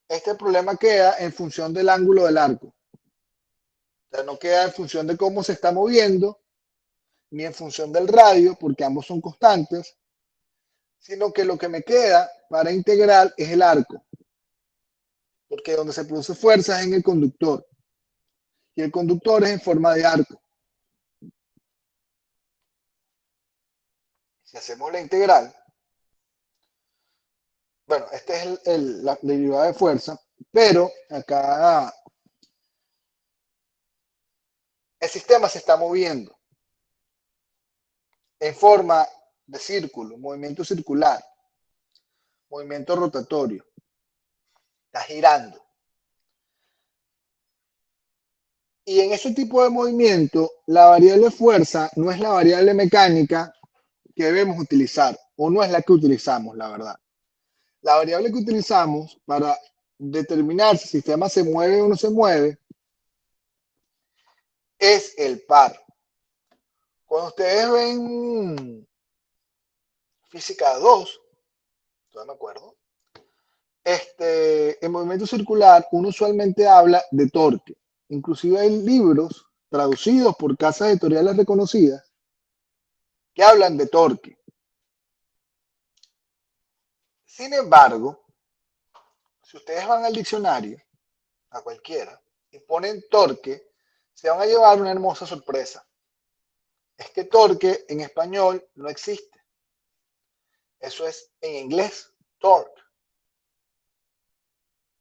este problema queda en función del ángulo del arco. O sea, no queda en función de cómo se está moviendo, ni en función del radio, porque ambos son constantes, sino que lo que me queda para integrar es el arco, porque donde se produce fuerza es en el conductor, y el conductor es en forma de arco. Si hacemos la integral, bueno, este es la derivada de fuerza, pero acá el sistema se está moviendo en forma de círculo, movimiento circular, movimiento rotatorio. Está girando. Y en ese tipo de movimiento, la variable fuerza no es la variable mecánica que debemos utilizar, o no es la que utilizamos, la verdad. La variable que utilizamos para determinar si el sistema se mueve o no se mueve es el par. Cuando ustedes ven física 2, todavía me acuerdo, en movimiento circular uno usualmente habla de torque. Inclusive hay libros traducidos por casas editoriales reconocidas que hablan de torque. Sin embargo, si ustedes van al diccionario, a cualquiera, y ponen torque, se van a llevar una hermosa sorpresa. Es que torque en español no existe. Eso es en inglés, torque.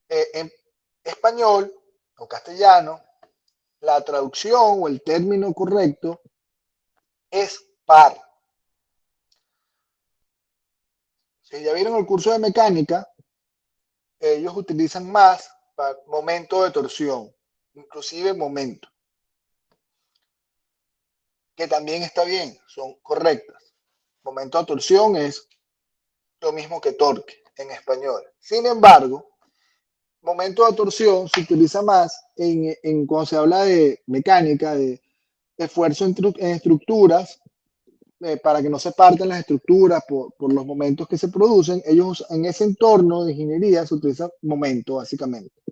En español o castellano, la traducción o el término correcto es par. Si ya vieron el curso de mecánica, ellos utilizan más para momento de torsión, inclusive momento, que también está bien, son correctas. Momento de torsión es lo mismo que torque en español. Sin embargo, momento de torsión se utiliza más cuando se habla de mecánica, de esfuerzo en estructuras, para que no se partan las estructuras por los momentos que se producen. Ellos en ese entorno de ingeniería se utiliza momento básicamente.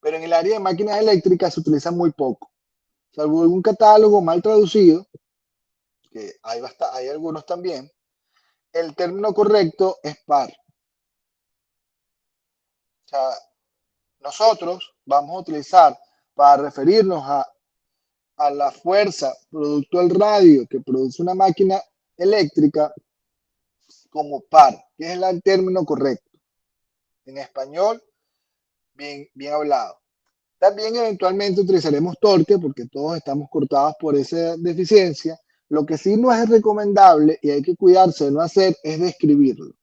Pero en el área de máquinas eléctricas se utiliza muy poco. Salvo algún catálogo mal traducido, que hay algunos también, el término correcto es par. O sea, nosotros vamos a utilizar para referirnos a la fuerza producto del radio que produce una máquina eléctrica como par, que es el término correcto. En español, bien hablado. También eventualmente utilizaremos torque porque todos estamos cortados por esa deficiencia. Lo que sí no es recomendable y hay que cuidarse de no hacer es describirlo.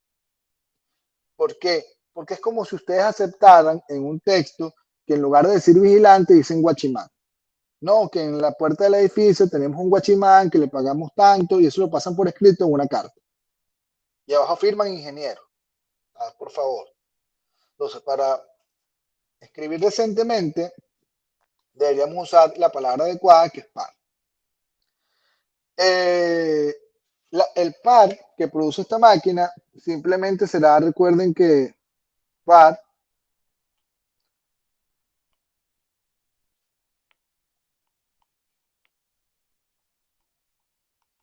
¿Por qué? Porque es como si ustedes aceptaran en un texto que en lugar de decir vigilante dicen guachimán. No, que en la puerta del edificio tenemos un guachimán que le pagamos tanto y eso lo pasan por escrito en una carta. Y abajo firman ingeniero. Por favor. Entonces, para escribir decentemente, deberíamos usar la palabra adecuada, que es par. El par que produce esta máquina simplemente será, recuerden que par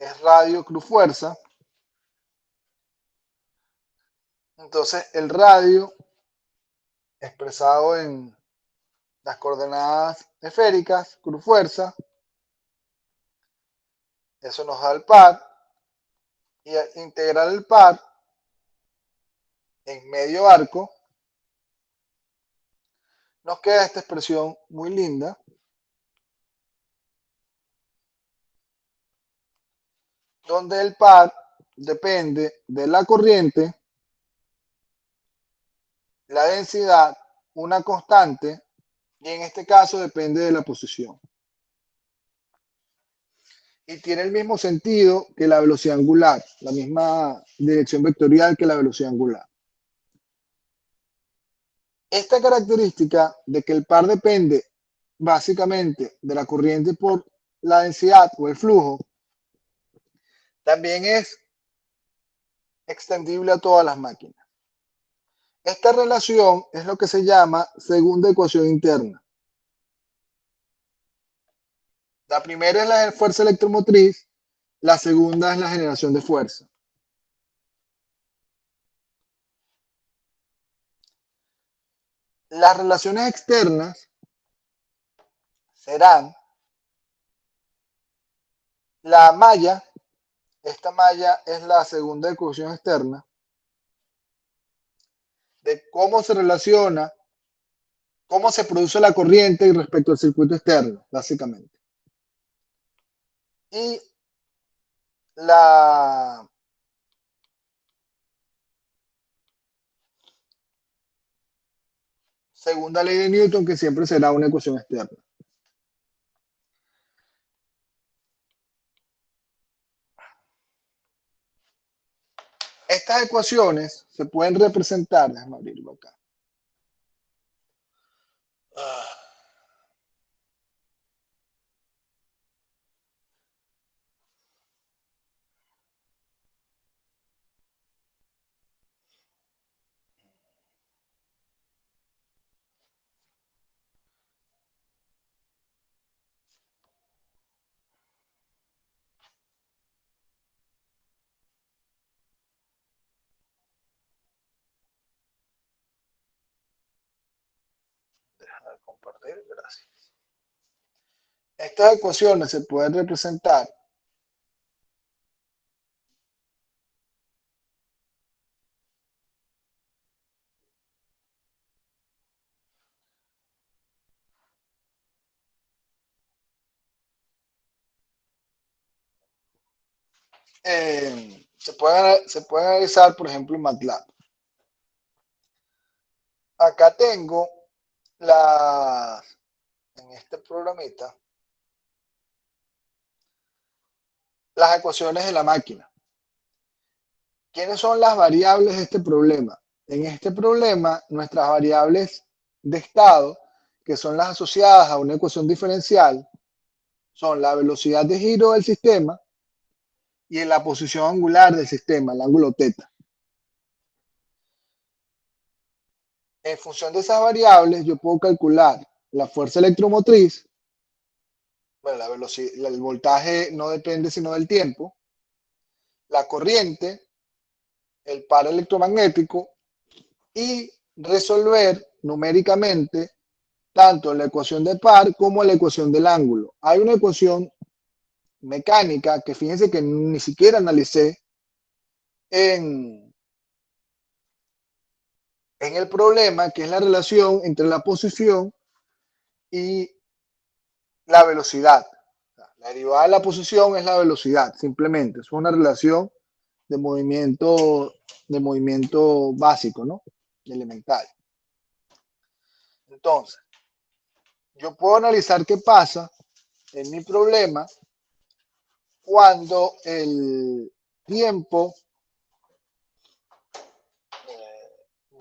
es radio cruz fuerza. Entonces el radio expresado en las coordenadas esféricas, cruz fuerza, eso nos da el par, y al integrar el par en medio arco, nos queda esta expresión muy linda, donde el par depende de la corriente, la densidad, una constante, y en este caso depende de la posición. Y tiene el mismo sentido que la velocidad angular, la misma dirección vectorial que la velocidad angular. Esta característica de que el par depende básicamente de la corriente por la densidad o el flujo, también es extendible a todas las máquinas. Esta relación es lo que se llama segunda ecuación interna. La primera es la fuerza electromotriz, la segunda es la generación de fuerza. Las relaciones externas serán la malla, esta malla es la segunda ecuación externa, de cómo se relaciona, cómo se produce la corriente respecto al circuito externo, básicamente. Y la segunda ley de Newton, que siempre será una ecuación externa. Estas ecuaciones se pueden representar, déjame abrirlo acá. Déjame compartir, gracias. Estas ecuaciones se pueden representar se puede analizar, por ejemplo, en MATLAB. Acá tengo en este programita las ecuaciones de la máquina. ¿Quiénes son las variables de este problema? En este problema, nuestras variables de estado, que son las asociadas a una ecuación diferencial, son la velocidad de giro del sistema y en la posición angular del sistema, el ángulo θ. En función de esas variables, yo puedo calcular la fuerza electromotriz. Bueno, la velocidad, el voltaje no depende sino del tiempo. La corriente, el par electromagnético y resolver numéricamente tanto la ecuación de par como la ecuación del ángulo. Hay una ecuación mecánica que fíjense que ni siquiera analicé en el problema, que es la relación entre la posición y la velocidad. La derivada de la posición es la velocidad, simplemente. Es una relación de movimiento básico, ¿no? Elemental. Entonces, yo puedo analizar qué pasa en mi problema cuando el tiempo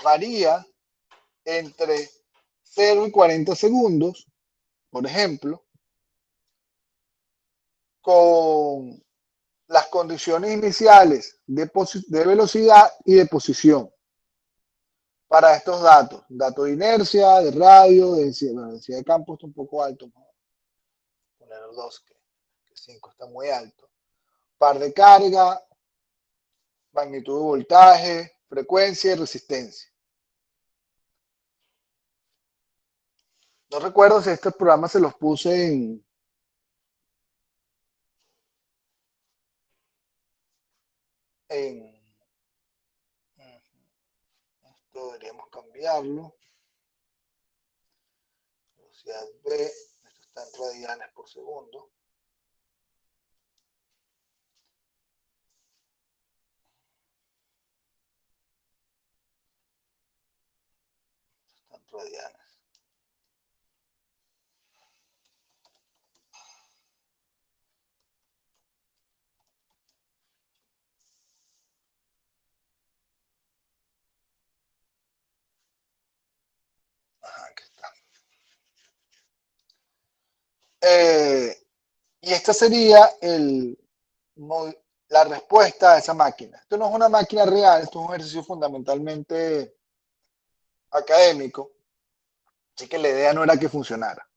varía entre 0 y 40 segundos, por ejemplo, con las condiciones iniciales de velocidad y de posición para estos datos. Dato de inercia, de radio, de densidad de campo está un poco alto. Vamos a poner 2, que 5 está muy alto. par de carga, magnitud de voltaje, frecuencia y resistencia. No recuerdo si estos programas se los puse esto deberíamos cambiarlo. Velocidad B, esto está en radianes por segundo. Esto está en radianes. Ajá, aquí está. Y esta sería la respuesta a esa máquina. Esto no es una máquina real, esto es un ejercicio fundamentalmente académico, así que la idea no era que funcionara.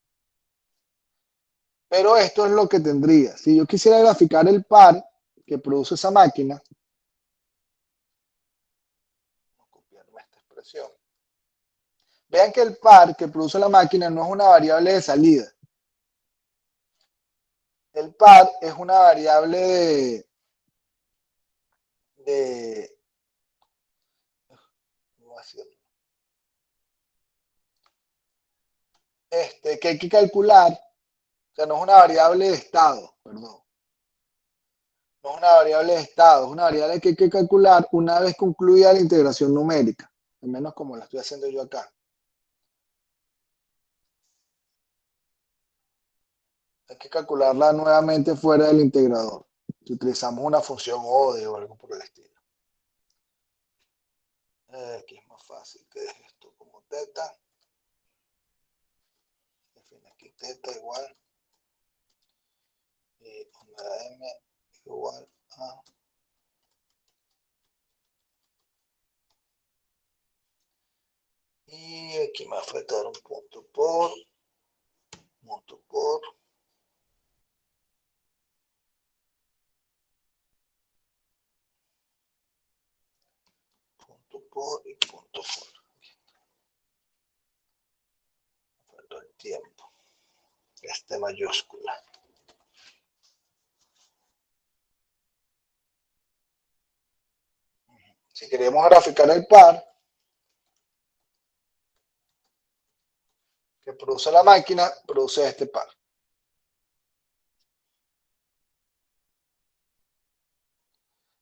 Pero esto es lo que tendría. Si yo quisiera graficar el par que produce esa máquina, vamos a copiarme esta expresión. Vean que el par que produce la máquina no es una variable de salida. El par es una variable ¿cómo decirlo? Que hay que calcular, o sea, no es una variable de estado, perdón. No es una variable de estado, es una variable que hay que calcular una vez concluida la integración numérica, al menos como la estoy haciendo yo acá. Hay que calcularla nuevamente fuera del integrador. Si utilizamos una función ODE o algo por el estilo. Aquí es más fácil que deje esto como teta. Define aquí teta igual. Y omega m igual a y aquí me va a faltar un punto por punto por y punto por. Me faltó el tiempo. Este mayúscula. Si queremos graficar el par que produce la máquina, produce este par.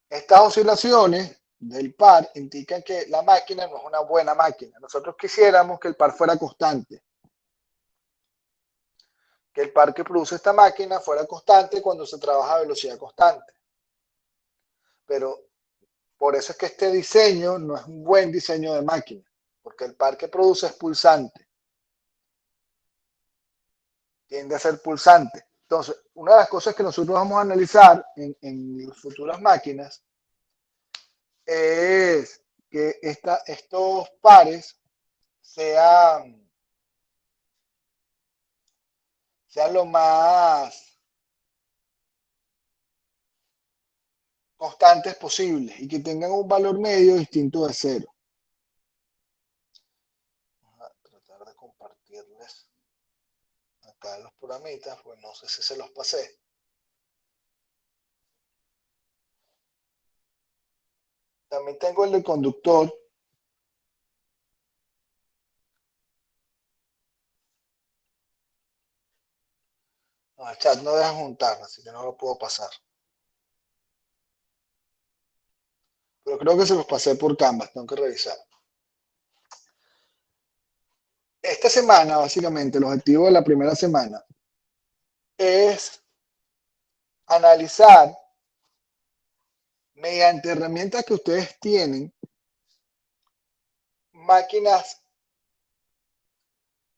Estas oscilaciones del par indican que la máquina no es una buena máquina. Nosotros quisiéramos que el par fuera constante. Que el par que produce esta máquina fuera constante cuando se trabaja a velocidad constante. Pero por eso es que este diseño no es un buen diseño de máquina, porque el par que produce es pulsante. Tiende a ser pulsante. Entonces, una de las cosas que nosotros vamos a analizar en las futuras máquinas es que estos pares sean lo más constantes posibles y que tengan un valor medio distinto de 0. Vamos a tratar de compartirles acá los programitas, pues no sé si se los pasé. También tengo el de conductor. No, el chat no deja juntar, así que no lo puedo pasar. Pero creo que se los pasé por Canvas, tengo que revisar. Esta semana, básicamente, el objetivo de la primera semana es analizar mediante herramientas que ustedes tienen máquinas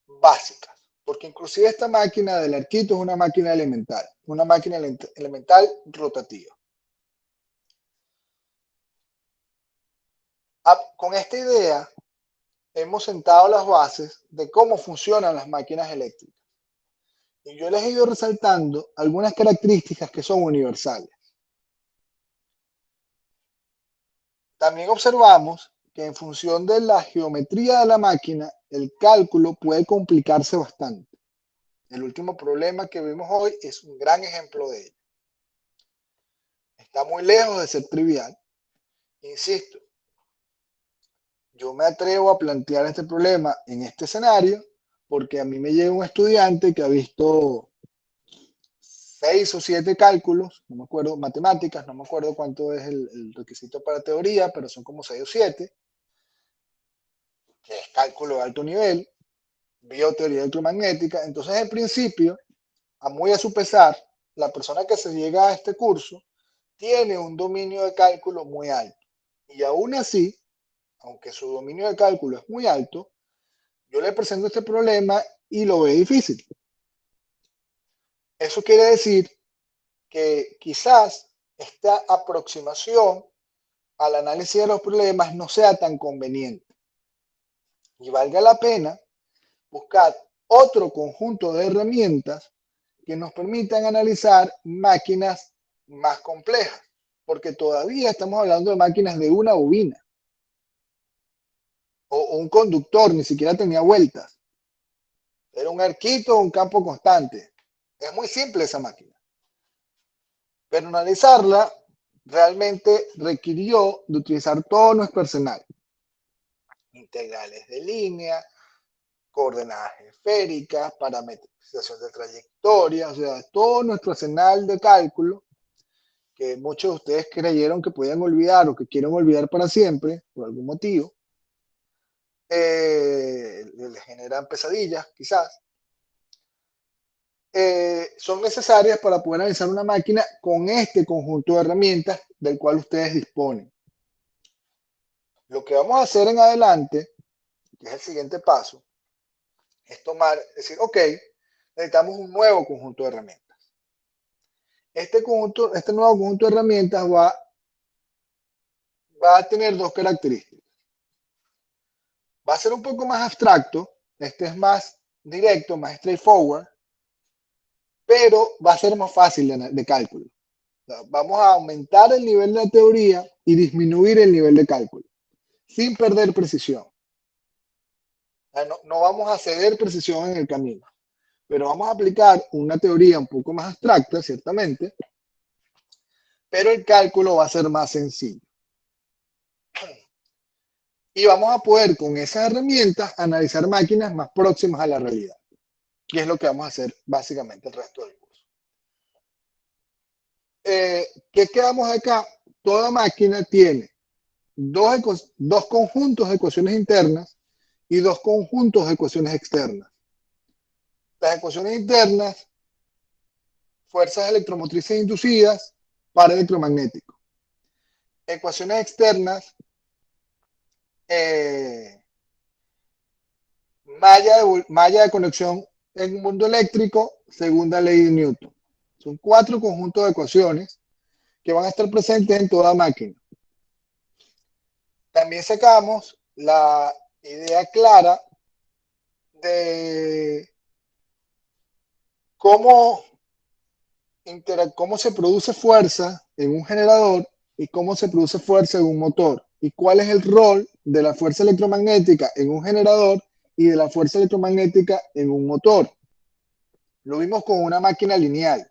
básicas, porque inclusive esta máquina del arquito es una máquina elemental rotativa. Con esta idea hemos sentado las bases de cómo funcionan las máquinas eléctricas. Y yo les he ido resaltando algunas características que son universales. También observamos que en función de la geometría de la máquina, el cálculo puede complicarse bastante. El último problema que vimos hoy es un gran ejemplo de ello. Está muy lejos de ser trivial. Insisto, yo me atrevo a plantear este problema en este escenario porque a mí me llega un estudiante que ha visto 6 o 7 cálculos, no me acuerdo, matemáticas, no me acuerdo cuánto es el requisito para teoría, pero son como 6 o 7, que es cálculo de alto nivel, bioteoría electromagnética. Entonces, en principio, muy a su pesar, la persona que se llega a este curso tiene un dominio de cálculo muy alto. Y aún así, aunque su dominio de cálculo es muy alto, yo le presento este problema y lo ve difícil. Eso quiere decir que quizás esta aproximación al análisis de los problemas no sea tan conveniente. Y valga la pena buscar otro conjunto de herramientas que nos permitan analizar máquinas más complejas, porque todavía estamos hablando de máquinas de una bobina o un conductor, ni siquiera tenía vueltas. Era un arquito o un campo constante. Es muy simple esa máquina. Pero analizarla realmente requirió de utilizar todo nuestro arsenal. Integrales de línea, coordenadas esféricas, parametrización de trayectoria, o sea, todo nuestro arsenal de cálculo que muchos de ustedes creyeron que podían olvidar o que quieren olvidar para siempre, por algún motivo, les generan pesadillas, quizás, son necesarias para poder analizar una máquina con este conjunto de herramientas del cual ustedes disponen. Lo que vamos a hacer en adelante, que es el siguiente paso, es decir, ok, necesitamos un nuevo conjunto de herramientas. Este nuevo conjunto de herramientas va a tener dos características. Va a ser un poco más abstracto, este es más directo, más straightforward, pero va a ser más fácil de cálculo. O sea, vamos a aumentar el nivel de la teoría y disminuir el nivel de cálculo, sin perder precisión. O sea, no vamos a ceder precisión en el camino, pero vamos a aplicar una teoría un poco más abstracta, ciertamente, pero el cálculo va a ser más sencillo. Y vamos a poder con esas herramientas analizar máquinas más próximas a la realidad, que es lo que vamos a hacer básicamente el resto del curso. ¿Qué quedamos acá? Toda máquina tiene dos conjuntos de ecuaciones internas y dos conjuntos de ecuaciones externas. Las ecuaciones internas, fuerzas electromotrices inducidas, par electromagnético. Ecuaciones externas, malla de conexión en un mundo eléctrico, segunda ley de Newton. Son 4 conjuntos de ecuaciones que van a estar presentes en toda máquina. También sacamos la idea clara de cómo se produce fuerza en un generador y cómo se produce fuerza en un motor, y cuál es el rol de la fuerza electromagnética en un generador y de la fuerza electromagnética en un motor. Lo vimos con una máquina lineal.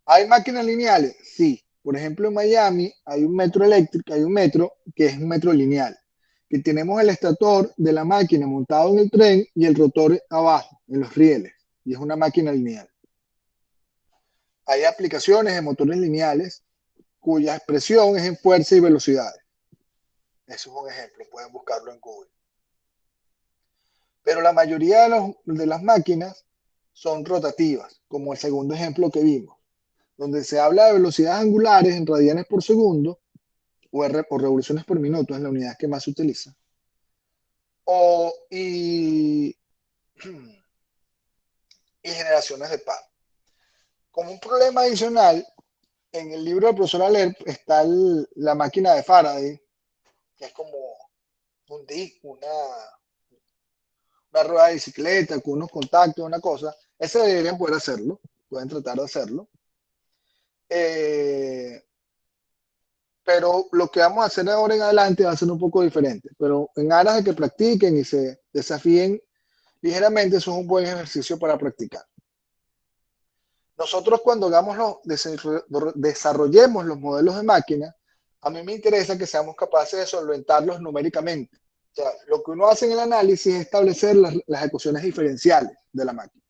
¿Hay máquinas lineales? Sí. Por ejemplo, en Miami hay un metro eléctrico, hay un metro que es un metro lineal, que tenemos el estator de la máquina montado en el tren y el rotor abajo, en los rieles, y es una máquina lineal. Hay aplicaciones de motores lineales cuya expresión es en fuerza y velocidades. Eso es un ejemplo, pueden buscarlo en Google. Pero la mayoría de las máquinas son rotativas, como el segundo ejemplo que vimos, donde se habla de velocidades angulares en radianes por segundo, o revoluciones por minuto, es la unidad que más se utiliza. Y generaciones de par. Como un problema adicional, en el libro del profesor Aller está la máquina de Faraday, que es como un disco, una rueda de bicicleta con unos contactos, una cosa. Ese deberían poder hacerlo, pueden tratar de hacerlo. Pero pero lo que vamos a hacer ahora en adelante va a ser un poco diferente. Pero en aras de que practiquen y se desafíen ligeramente, eso es un buen ejercicio para practicar. Nosotros cuando desarrollemos los modelos de máquina, a mí me interesa que seamos capaces de solventarlos numéricamente. O sea, lo que uno hace en el análisis es establecer las ecuaciones diferenciales de la máquina.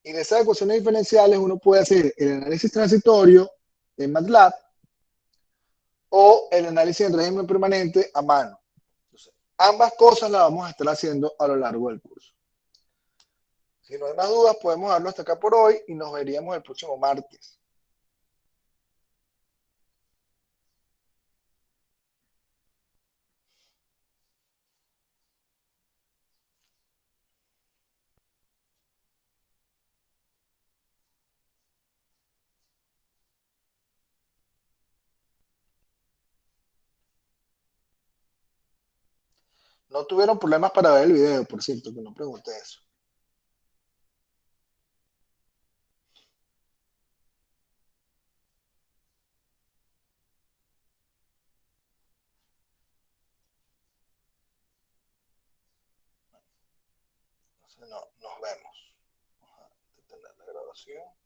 Y de esas ecuaciones diferenciales uno puede hacer el análisis transitorio en MATLAB o el análisis en régimen permanente a mano. Entonces, ambas cosas las vamos a estar haciendo a lo largo del curso. Si no hay más dudas, podemos darlo hasta acá por hoy y nos veríamos el próximo martes. No tuvieron problemas para ver el video, por cierto, que no pregunté eso. Entonces, no, nos vemos. Vamos a detener la grabación.